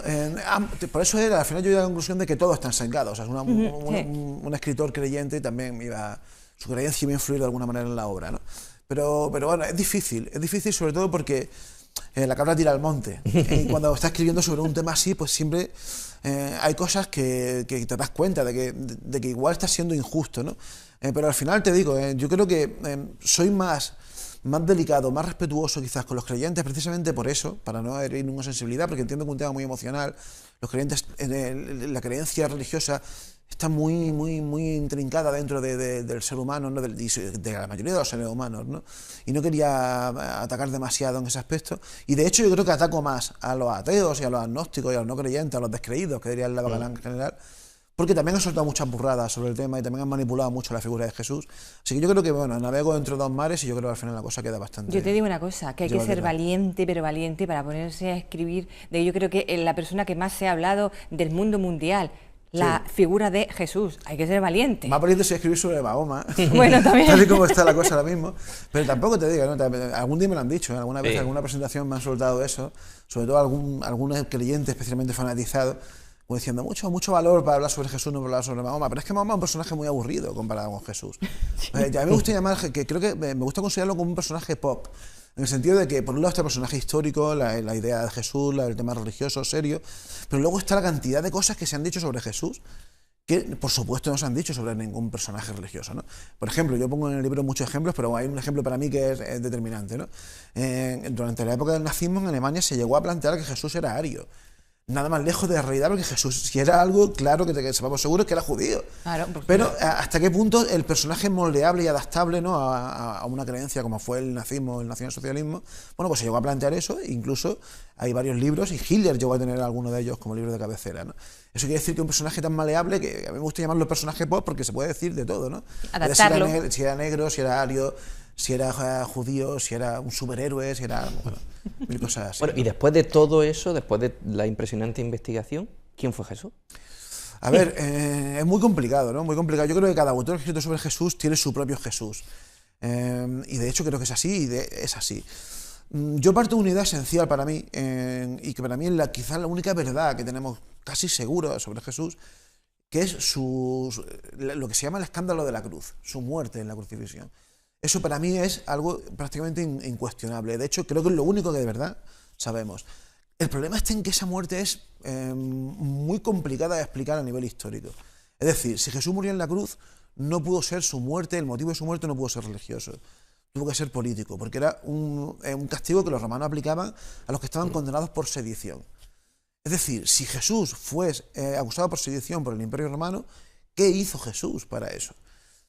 por eso al final yo llegué a la conclusión de que todos están sesgados. O sea, un escritor creyente también su creencia iba a influir de alguna manera en la obra, ¿no? Pero bueno, es difícil sobre todo porque la cabra tira al monte. Y cuando estás escribiendo sobre un tema así, pues siempre hay cosas que te das cuenta de que igual estás siendo injusto, ¿no? Pero al final te digo, yo creo que soy más delicado, más respetuoso quizás con los creyentes, precisamente por eso, para no herir ninguna sensibilidad, porque entiendo que es un tema muy emocional. Los creyentes, la creencia religiosa está muy intrincada dentro del ser humano, ¿no? de la mayoría de los seres humanos, ¿no? Y no quería atacar demasiado en ese aspecto. Y de hecho yo creo que ataco más a los ateos y a los agnósticos y a los no creyentes, a los descreídos, que diría el Bacalán en general, porque también han soltado muchas burradas sobre el tema y también han manipulado mucho la figura de Jesús. Así que yo creo que, bueno, navego entre dos mares y yo creo que al final la cosa queda bastante... Yo te digo una cosa, que hay que ser valiente, pero valiente para ponerse a escribir. Yo creo que la persona que más se ha hablado del mundo mundial, la figura de Jesús, hay que ser valiente. Más valiente es escribir sobre Mahoma, bueno, también. tal y como está la cosa ahora mismo. Pero tampoco te digo, ¿no? Algún día me lo han dicho, alguna vez, alguna presentación me han soltado eso, sobre todo algún creyente especialmente fanatizado, como diciendo, mucho valor para hablar sobre Jesús, no para hablar sobre Mahoma, pero es que Mahoma es un personaje muy aburrido comparado con Jesús. A mí me gusta me gusta considerarlo como un personaje pop, en el sentido de que por un lado está el personaje histórico, la idea de Jesús, el tema religioso, serio, pero luego está la cantidad de cosas que se han dicho sobre Jesús que por supuesto no se han dicho sobre ningún personaje religioso, ¿no? Por ejemplo, yo pongo en el libro muchos ejemplos, pero hay un ejemplo para mí que es determinante, ¿no? Durante la época del nazismo en Alemania se llegó a plantear que Jesús era ario. Nada más lejos de la realidad, porque Jesús, si era algo, claro que sepamos seguros que era judío. Claro, pero hasta qué punto el personaje moldeable y adaptable, ¿no?, a una creencia como fue el nazismo, el nacionalsocialismo, bueno, pues se llegó a plantear eso, e incluso hay varios libros, y Hitler llegó a tener alguno de ellos como libro de cabecera, ¿no? Eso quiere decir que un personaje tan maleable, que a mí me gusta llamarlo personaje pop, porque se puede decir de todo, ¿no? Adaptarlo. Si era negro, si era ario, si era judío, si era un superhéroe, si era... Bueno, mil cosas así. Bueno, y después de todo eso, después de la impresionante investigación, ¿quién fue Jesús? A ver, es muy complicado, ¿no? Muy complicado. Yo creo que cada autor que ha escrito sobre Jesús tiene su propio Jesús. Y de hecho creo que es así, es así. Yo parto de una idea esencial para mí, y que para mí es quizás la única verdad que tenemos casi segura sobre Jesús, que es lo que se llama el escándalo de la cruz, su muerte en la crucifixión. Eso para mí es algo prácticamente incuestionable. De hecho, creo que es lo único que de verdad sabemos. El problema está en que esa muerte es muy complicada de explicar a nivel histórico. Es decir, si Jesús murió en la cruz, no pudo ser su muerte, el motivo de su muerte no pudo ser religioso. Tuvo que ser político, porque era un castigo que los romanos aplicaban a los que estaban condenados por sedición. Es decir, si Jesús fue acusado por sedición por el Imperio Romano, ¿qué hizo Jesús para eso?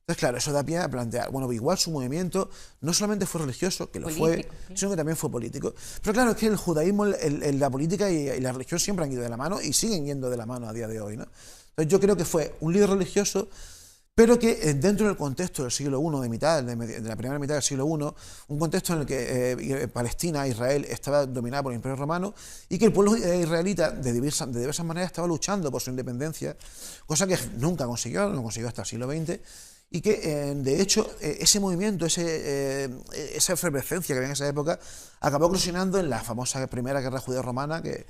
Entonces, claro, eso da pie a plantear, bueno, igual su movimiento no solamente fue religioso, que lo fue, sino que también fue político. Pero claro, es que el judaísmo, la política y la religión siempre han ido de la mano y siguen yendo de la mano a día de hoy, ¿no? Entonces yo creo que fue un líder religioso, pero que dentro del contexto del siglo I, de la primera mitad del siglo I, un contexto en el que Palestina, Israel, estaba dominada por el Imperio Romano y que el pueblo israelita de diversas maneras estaba luchando por su independencia, cosa que nunca consiguió, no consiguió hasta el siglo XX, y que de hecho ese movimiento, esa efervescencia que había en esa época, acabó eclosionando en la famosa Primera Guerra Judeo-Romana, que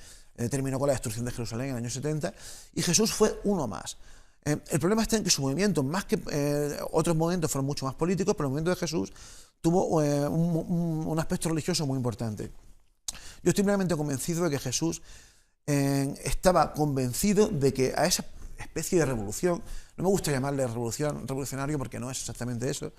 terminó con la destrucción de Jerusalén en el año 70, y Jesús fue uno más. El problema está en que su movimiento, más que otros movimientos, fueron mucho más políticos, pero el movimiento de Jesús tuvo un aspecto religioso muy importante. Yo estoy plenamente convencido de que Jesús estaba convencido de que a esa especie de revolución, no me gusta llamarle revolucionario porque no es exactamente eso,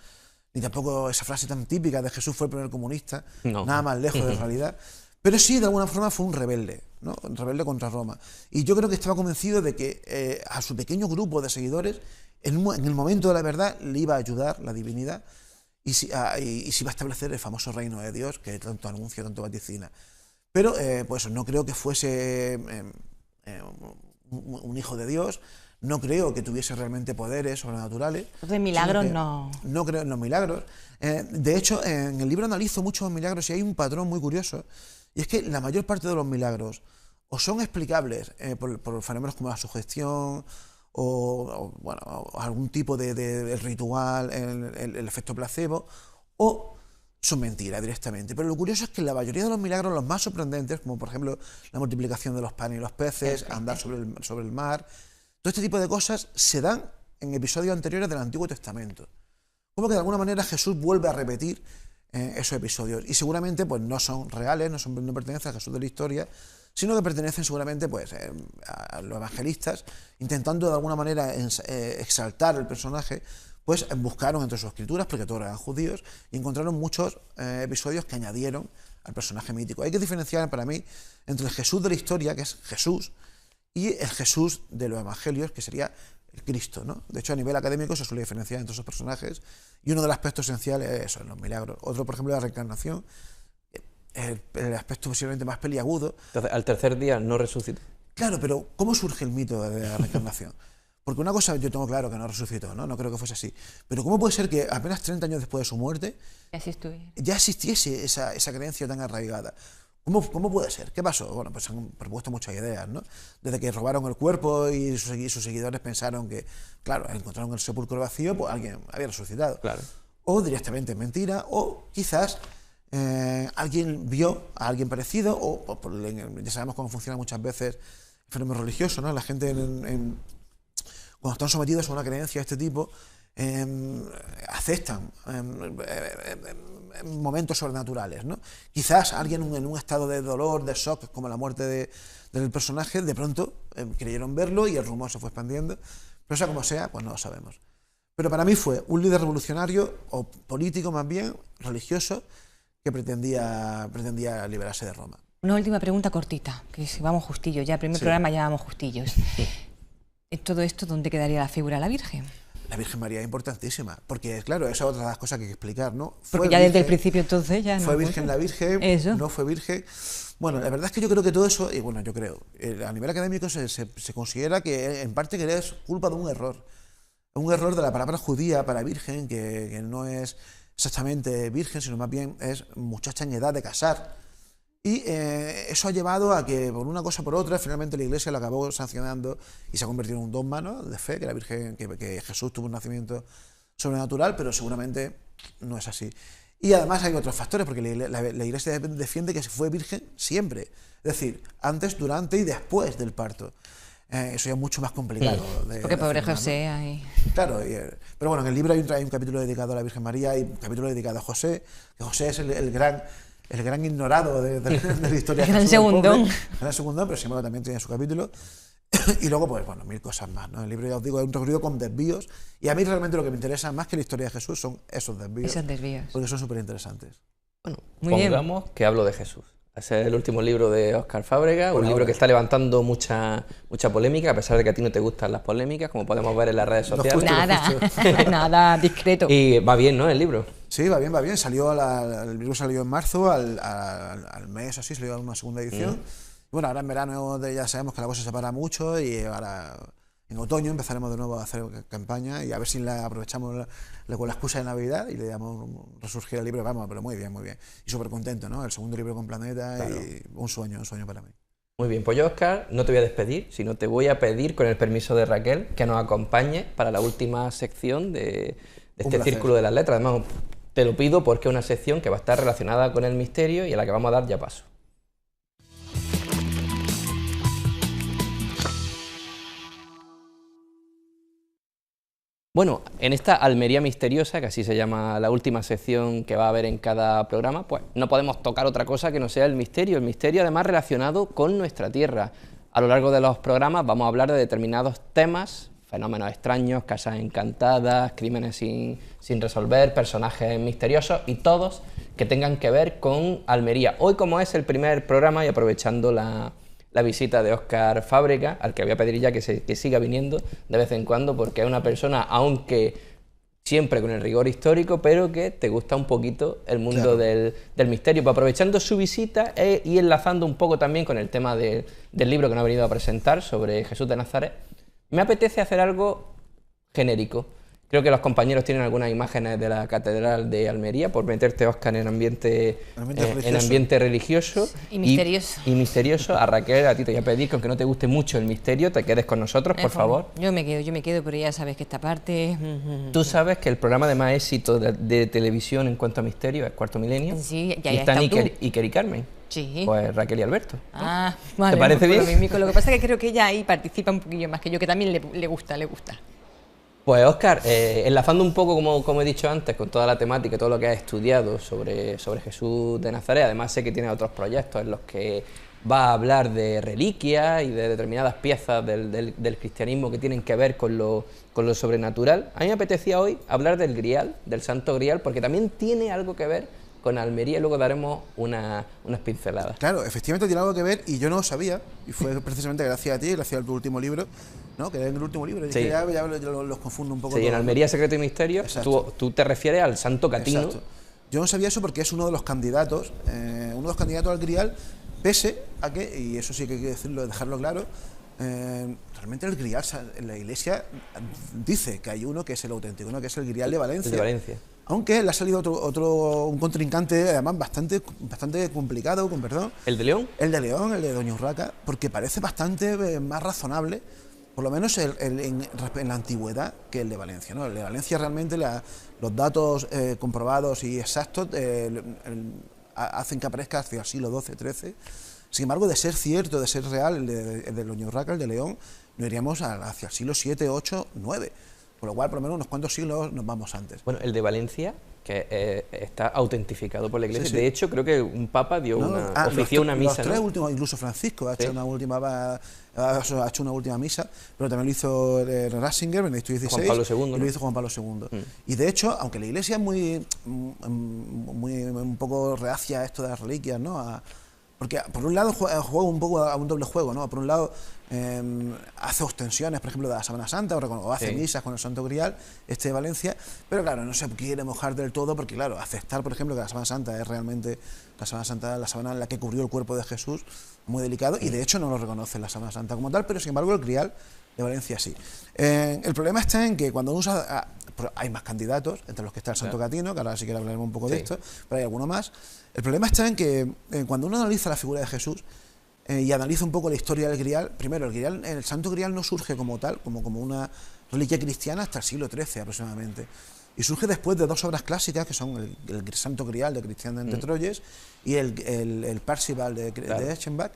ni tampoco esa frase tan típica de Jesús fue el primer comunista, no. Nada más lejos de la realidad, pero sí de alguna forma fue un rebelde, ¿no? Un rebelde contra Roma. Y yo creo que estaba convencido de que a su pequeño grupo de seguidores, en el momento de la verdad, le iba a ayudar la divinidad y se iba a establecer el famoso reino de Dios que tanto anuncia, tanto vaticina. Pero pues no creo que fuese un hijo de Dios, no creo que tuviese realmente poderes sobrenaturales. De milagros no. No creo en los milagros. De hecho, en el libro analizo muchos milagros y hay un patrón muy curioso, y es que la mayor parte de los milagros o son explicables por fenómenos como la sugestión o algún tipo de ritual, el efecto placebo, o son mentiras directamente. Pero lo curioso es que la mayoría de los milagros, los más sorprendentes, como por ejemplo la multiplicación de los panes y los peces, andar sobre el mar, todo este tipo de cosas se dan en episodios anteriores del Antiguo Testamento. Como que de alguna manera Jesús vuelve a repetir esos episodios. Y seguramente pues no son reales, no pertenecen a Jesús de la historia, sino que pertenecen seguramente pues a los evangelistas, intentando de alguna manera exaltar el personaje, pues buscaron entre sus escrituras, porque todos eran judíos, y encontraron muchos episodios que añadieron al personaje mítico. Hay que diferenciar para mí entre el Jesús de la historia, que es Jesús, y el Jesús de los evangelios, que sería el Cristo, ¿no? De hecho, a nivel académico se suele diferenciar entre esos personajes, y uno de los aspectos esenciales es eso, en los milagros. Otro, por ejemplo, la reencarnación, el aspecto posiblemente más peliagudo. Entonces, al tercer día no resucitó. Claro, pero ¿cómo surge el mito de la reencarnación? Porque una cosa yo tengo claro que no resucitó, ¿no? No creo que fuese así. Pero ¿cómo puede ser que apenas 30 años después de su muerte ya existiese esa creencia tan arraigada? ¿Cómo puede ser? ¿Qué pasó? Bueno, pues han propuesto muchas ideas, ¿no? Desde que robaron el cuerpo y sus seguidores pensaron que, claro, encontraron el sepulcro vacío, pues alguien había resucitado. Claro. O directamente es mentira, o quizás alguien vio a alguien parecido, ya sabemos cómo funciona muchas veces el fenómeno religioso, ¿no? La gente cuando están sometidos a una creencia de este tipo, aceptan momentos sobrenaturales, ¿no? Quizás alguien en un estado de dolor, de shock, como la muerte del personaje, de pronto creyeron verlo y el rumor se fue expandiendo, pero sea como sea, pues no lo sabemos. Pero para mí fue un líder revolucionario, o político más bien, religioso, que pretendía liberarse de Roma. Una última pregunta cortita, que si vamos justillos, ya el primer programa ya vamos justillos. En todo esto, ¿dónde quedaría la figura de la Virgen? La Virgen María es importantísima, porque claro, esa es otra de las cosas que hay que explicar, ¿no? Porque ya desde el principio entonces ya no... ¿Fue virgen la Virgen? Eso. ¿No fue virgen? Bueno, la verdad es que yo creo que todo eso, y bueno, yo creo, a nivel académico se considera que en parte que es culpa de un error de la palabra judía para virgen, que no es exactamente virgen, sino más bien es muchacha en edad de casar. Y eso ha llevado a que, por una cosa o por otra, finalmente la Iglesia lo acabó sancionando y se ha convertido en un dogma, ¿no?, de fe, que la Virgen, que Jesús tuvo un nacimiento sobrenatural, pero seguramente no es así. Y además hay otros factores, porque la Iglesia defiende que se fue virgen siempre, es decir, antes, durante y después del parto. Eso ya es mucho más complicado. Porque pobre José ahí... Claro, pero bueno, en el libro hay un capítulo dedicado a la Virgen María, hay un capítulo dedicado a José, que José es el gran ignorado de la historia. El gran segundón. El gran segundón, pero sin embargo también tiene su capítulo. Y luego, pues bueno, mil cosas más, ¿no? El libro, ya os digo, es un recorrido con desvíos, y a mí realmente lo que me interesa más que la historia de Jesús son esos desvíos. Esos desvíos. Porque son súper interesantes. Bueno, pongamos que hablo de Jesús. Ese es el último libro de Óscar Fábrega, un libro que está levantando mucha polémica, a pesar de que a ti no te gustan las polémicas, como podemos ver en las redes sociales. Nada, discreto. Y va bien, ¿no?, el libro. Sí, va bien, va bien. El libro salió en marzo, al mes así, salió una segunda edición. Y bueno, ahora en verano ya sabemos que la cosa se para mucho, y ahora en otoño empezaremos de nuevo a hacer campaña y a ver si la aprovechamos con la excusa de Navidad y le damos resurgir el libro. Vamos, pero muy bien, muy bien. Y súper contento, ¿no? El segundo libro con Planeta, claro. Y un sueño para mí. Muy bien, pues yo, Óscar, no te voy a despedir, sino te voy a pedir, con el permiso de Raquel, que nos acompañe para la última sección de este Círculo de las Letras. Además, te lo pido porque es una sección que va a estar relacionada con el misterio y a la que vamos a dar ya paso. Bueno, en esta Almería misteriosa, que así se llama la última sección que va a haber en cada programa, pues no podemos tocar otra cosa que no sea el misterio además relacionado con nuestra tierra. A lo largo de los programas vamos a hablar de determinados temas, fenómenos extraños, casas encantadas, crímenes sin resolver, personajes misteriosos y todos que tengan que ver con Almería. Hoy, como es el primer programa y aprovechando la visita de Óscar Fábrega, al que voy a pedir ya que siga viniendo de vez en cuando, porque es una persona, aunque siempre con el rigor histórico, pero que te gusta un poquito el mundo, claro, del misterio. Pues aprovechando su visita y enlazando un poco también con el tema del libro que nos ha venido a presentar sobre Jesús de Nazaret, me apetece hacer algo genérico. Creo que los compañeros tienen algunas imágenes de la Catedral de Almería, por meterte, Óscar, en ambiente religioso y misterioso. Y misterioso. A Raquel, a ti te voy a pedir que aunque no te guste mucho el misterio, te quedes con nosotros, por favor. Yo me quedo, pero ya sabes que esta parte... Tú sabes que el programa de más éxito de televisión en cuanto a misterio es Cuarto Milenio. Sí, ya y están Iker y Carmen. Sí. Pues Raquel y Alberto, ¿no? Ah, vale. ¿Te parece bien? Lo que pasa es que creo que ella ahí participa un poquillo más que yo, que también le gusta. Pues Óscar, enlazando un poco, como he dicho antes, con toda la temática, todo lo que has estudiado sobre Jesús de Nazaret, además sé que tiene otros proyectos en los que va a hablar de reliquias y de determinadas piezas del cristianismo que tienen que ver con lo sobrenatural. A mí me apetecía hoy hablar del Grial, del Santo Grial, porque también tiene algo que ver con Almería, y luego daremos unas pinceladas. Claro, efectivamente tiene algo que ver, y yo no lo sabía, y fue precisamente gracias a ti, gracias a tu último libro, ¿no? Que era el último libro, sí. Ya los confundo un poco. Sí, todo. En Almería, Secreto y Misterio, tú te refieres al Santo Catino. Exacto. Yo no sabía eso porque es uno de los candidatos al Grial, pese a que, y eso sí que hay que decirlo, dejarlo claro, realmente el Grial, la Iglesia dice que hay uno que es el auténtico, ¿no? Que es el Grial de Valencia. El de Valencia. Aunque le ha salido un contrincante, además bastante complicado, con perdón. ¿El de León? El de León, el de Doña Urraca, porque parece bastante más razonable, por lo menos en la antigüedad, que el de Valencia, ¿no? El de Valencia realmente los datos comprobados y exactos hacen que aparezca hacia el siglo XII, XIII, Sin embargo, de ser cierto, de ser real, el de Loñorraca, el de León, nos iríamos hacia el siglo VII, VIII, IX. Por lo cual, por lo menos unos cuantos siglos nos vamos antes. Bueno, el de Valencia, que está autentificado por la Iglesia. Sí, sí. De hecho, creo que un papa ofició una misa. Los tres últimos, incluso Francisco ha hecho una última misa, pero también lo hizo Ratzinger, Benedicto XVI, Juan Pablo II, y lo hizo Juan Pablo II. Y de hecho, aunque la Iglesia es un poco reacia a esto de las reliquias, ¿no? Porque por un lado juega un poco a un doble juego, ¿no? Por un lado hace ostensiones, por ejemplo, de la Sábana Santa, o hace misas con el Santo Grial, de Valencia, pero claro, no se quiere mojar del todo porque, claro, aceptar, por ejemplo, que la Sábana Santa es realmente la sábana en la que cubrió el cuerpo de Jesús, muy delicado, y de hecho no lo reconoce la Sábana Santa como tal, pero sin embargo el Grial de Valencia sí. El problema está en que cuando usa... hay más candidatos, entre los que está el Santo Catino, que ahora sí que hablaremos un poco de esto, pero hay alguno más. El problema está en que cuando uno analiza la figura de Jesús y analiza un poco la historia del Grial, primero, el Santo Grial no surge como tal, como una reliquia cristiana hasta el siglo XIII aproximadamente. Y surge después de dos obras clásicas, que son el Santo Grial de Cristián de Entre Troyes y el Parzival de Eschenbach.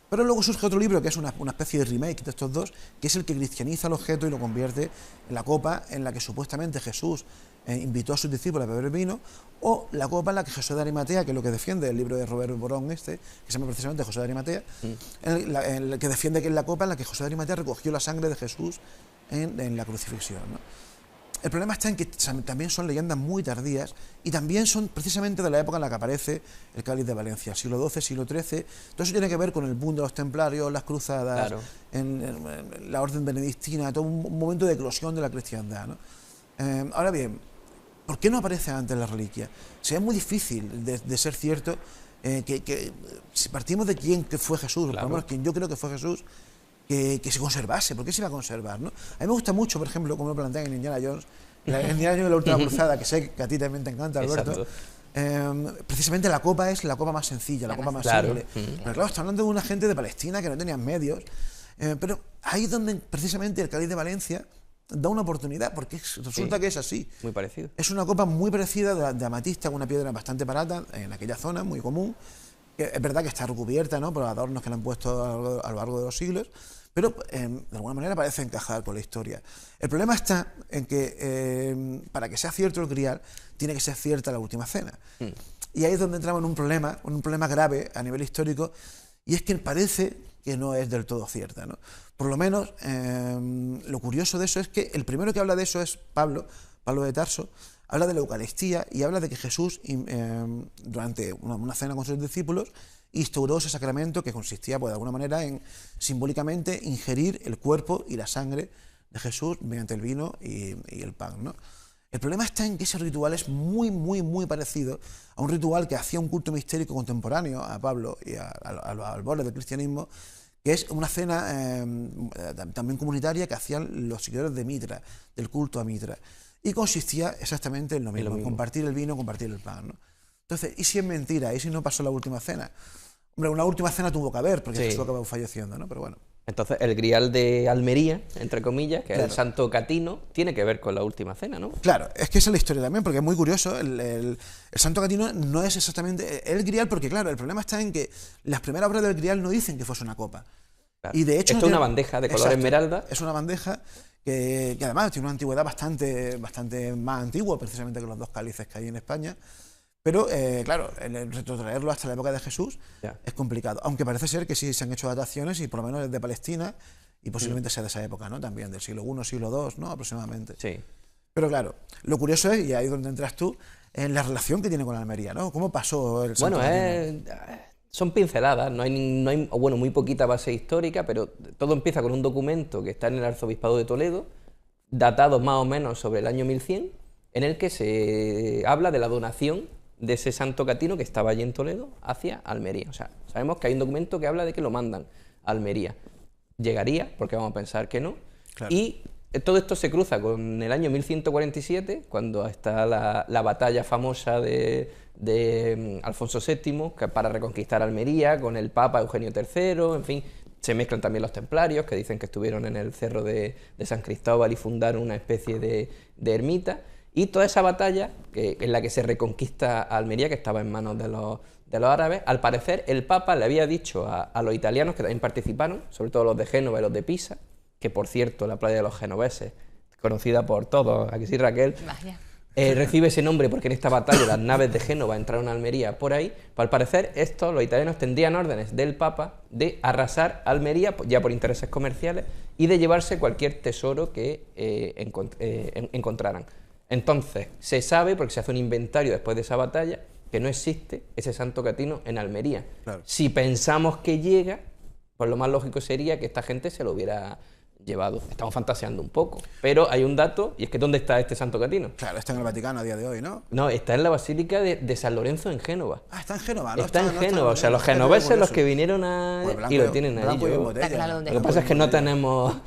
Pero luego surge otro libro que es una especie de remake de estos dos, que es el que cristianiza el objeto y lo convierte en la copa en la que supuestamente Jesús invitó a sus discípulos a beber vino, o la copa en la que José de Arimatea, que es lo que defiende el libro de Robert Borón, que se llama precisamente José de Arimatea, el que defiende que es la copa en la que José de Arimatea recogió la sangre de Jesús en la crucifixión, ¿no? El problema está en que también son leyendas muy tardías y también son precisamente de la época en la que aparece el cáliz de Valencia, siglo XII, siglo XIII. Todo eso tiene que ver con el boom de los templarios, las cruzadas, en la orden benedictina, todo un momento de eclosión de la cristiandad, ¿no? Ahora bien, ¿por qué no aparece antes la reliquia? Sería muy difícil de ser cierto que si partimos de quién que fue Jesús, por lo menos quien yo creo que fue Jesús, que se conservase. ¿Por qué se iba a conservar, no? A mí me gusta mucho, por ejemplo, como lo plantean en Indiana Jones, Indiana Jones de la Última Cruzada, que sé que a ti también te encanta, Alberto. Precisamente la copa es la copa más sencilla, la copa más simple. Pero claro, está hablando de una gente de Palestina que no tenían medios, pero ahí es donde precisamente el cáliz de Valencia da una oportunidad, porque resulta que es así. Muy parecido. Es una copa muy parecida de amatista, con una piedra bastante barata en aquella zona, muy común. Es verdad que está recubierta, ¿no?, por adornos que le han puesto a lo largo de los siglos, pero de alguna manera parece encajar con la historia. El problema está en que para que sea cierto el Grial, tiene que ser cierta la Última Cena. Y ahí es donde entramos en un problema grave a nivel histórico, y es que parece que no es del todo cierta, ¿no? Por lo menos, lo curioso de eso es que el primero que habla de eso es Pablo de Tarso. Habla de la Eucaristía y habla de que Jesús, durante una cena con sus discípulos, instauró ese sacramento que consistía, pues, de alguna manera, en simbólicamente ingerir el cuerpo y la sangre de Jesús mediante el vino y el pan, ¿no? El problema está en que ese ritual es muy, muy, muy parecido a un ritual que hacía un culto mistérico contemporáneo a Pablo y al albores del cristianismo, que es una cena también comunitaria que hacían los seguidores de Mitra, del culto a Mitra. Y consistía exactamente en lo mismo, en compartir el vino, compartir el pan, ¿no? Entonces, ¿y si es mentira? ¿Y si no pasó la Última Cena? Hombre, una Última Cena tuvo que haber, porque Jesús acabó falleciendo, ¿no? Pero bueno. Entonces, el Grial de Almería, entre comillas, que es el Santo Catino, tiene que ver con la Última Cena, ¿no? Claro, es que esa es la historia también, porque es muy curioso. El Santo Catino no es exactamente el Grial, porque claro, el problema está en que las primeras obras del Grial no dicen que fuese una copa. Claro. Y de hecho... Esto es una bandeja de color esmeralda. Es una bandeja que además tiene una antigüedad bastante más antigua, precisamente que los dos cálices que hay en España. Pero, claro, el retrotraerlo hasta la época de Jesús es complicado. Aunque parece ser que sí se han hecho dataciones, y por lo menos es de Palestina, y posiblemente sea de esa época, ¿no? También, del siglo I, siglo II, ¿no? Aproximadamente. Sí. Pero claro, lo curioso es, y ahí es donde entras tú, en la relación que tiene con Almería, ¿no? ¿Cómo pasó el Santo Catino? Son pinceladas, no hay muy poquita base histórica, pero todo empieza con un documento que está en el Arzobispado de Toledo, datado más o menos sobre el año 1100, en el que se habla de la donación de ese Santo Catino que estaba allí en Toledo hacia Almería. O sea, sabemos que hay un documento que habla de que lo mandan a Almería. Llegaría, porque vamos a pensar que no, claro. Y todo esto se cruza con el año 1147, cuando está la batalla famosa de Alfonso VII para reconquistar Almería, con el Papa Eugenio III, en fin, se mezclan también los templarios, que dicen que estuvieron en el cerro de San Cristóbal y fundaron una especie de ermita, Y toda esa batalla, en la que se reconquista Almería, que estaba en manos de los árabes, al parecer el Papa le había dicho a los italianos que también participaron, sobre todo los de Génova y los de Pisa, que por cierto la playa de los genoveses, conocida por todos, aquí sí Raquel, recibe ese nombre porque en esta batalla las naves de Génova entraron a Almería por ahí. Pues al parecer los italianos tendrían órdenes del Papa de arrasar Almería ya por intereses comerciales y de llevarse cualquier tesoro que encontraran. Entonces se sabe, porque se hace un inventario después de esa batalla, que no existe ese Santo Catino en Almería. Claro. Si pensamos que llega, pues lo más lógico sería que esta gente se lo hubiera llevado. Estamos fantaseando un poco, pero hay un dato, y es que ¿dónde está este Santo Catino? Claro, está en el Vaticano a día de hoy, ¿no? No, está en la Basílica de San Lorenzo en Génova. Ah, está en Génova, ¿no? Está en Génova, o sea, los genoveses los que vinieron y lo tienen ahí. Lo que pasa es que no tenemos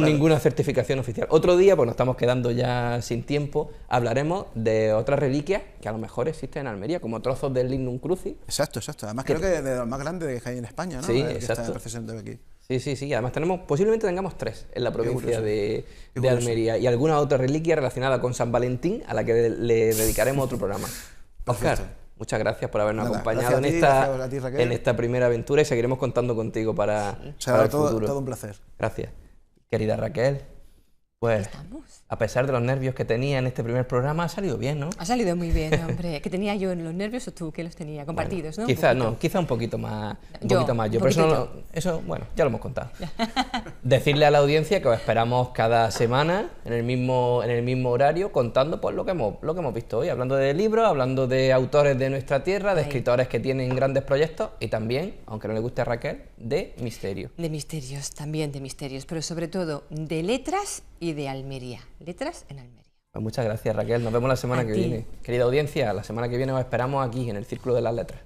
ninguna certificación oficial. Otro día, pues nos estamos quedando ya sin tiempo, hablaremos de otras reliquias que a lo mejor existen en Almería, como trozos del Lignum Crucis. Exacto. Además creo que de los más grandes que hay en España, ¿no? Sí, exacto. Aquí. Sí. Además posiblemente tengamos 3 en la provincia de Almería y alguna otra reliquia relacionada con San Valentín a la que le dedicaremos otro programa. Óscar, muchas gracias por habernos acompañado en esta primera aventura y seguiremos contando contigo para el futuro. Todo un placer. Gracias. Querida Raquel, pues a pesar de los nervios que tenía en este primer programa, ha salido bien, ¿no? Ha salido muy bien, hombre. ¿Que tenía yo los nervios o tú que los tenía compartidos, bueno, no? Quizá un poquito más. Yo, pero eso, bueno, ya lo hemos contado. Decirle a la audiencia que os esperamos cada semana en el mismo horario, contando pues lo que hemos visto hoy, hablando de libros, hablando de autores de nuestra tierra, de escritores que tienen grandes proyectos y también, aunque no le guste a Raquel, de misterio. De misterios, también de misterios, pero sobre todo de letras y de Almería. Letras en Almería. Pues muchas gracias, Raquel. Nos vemos la semana que viene. Querida audiencia, la semana que viene os esperamos aquí en el Círculo de las Letras.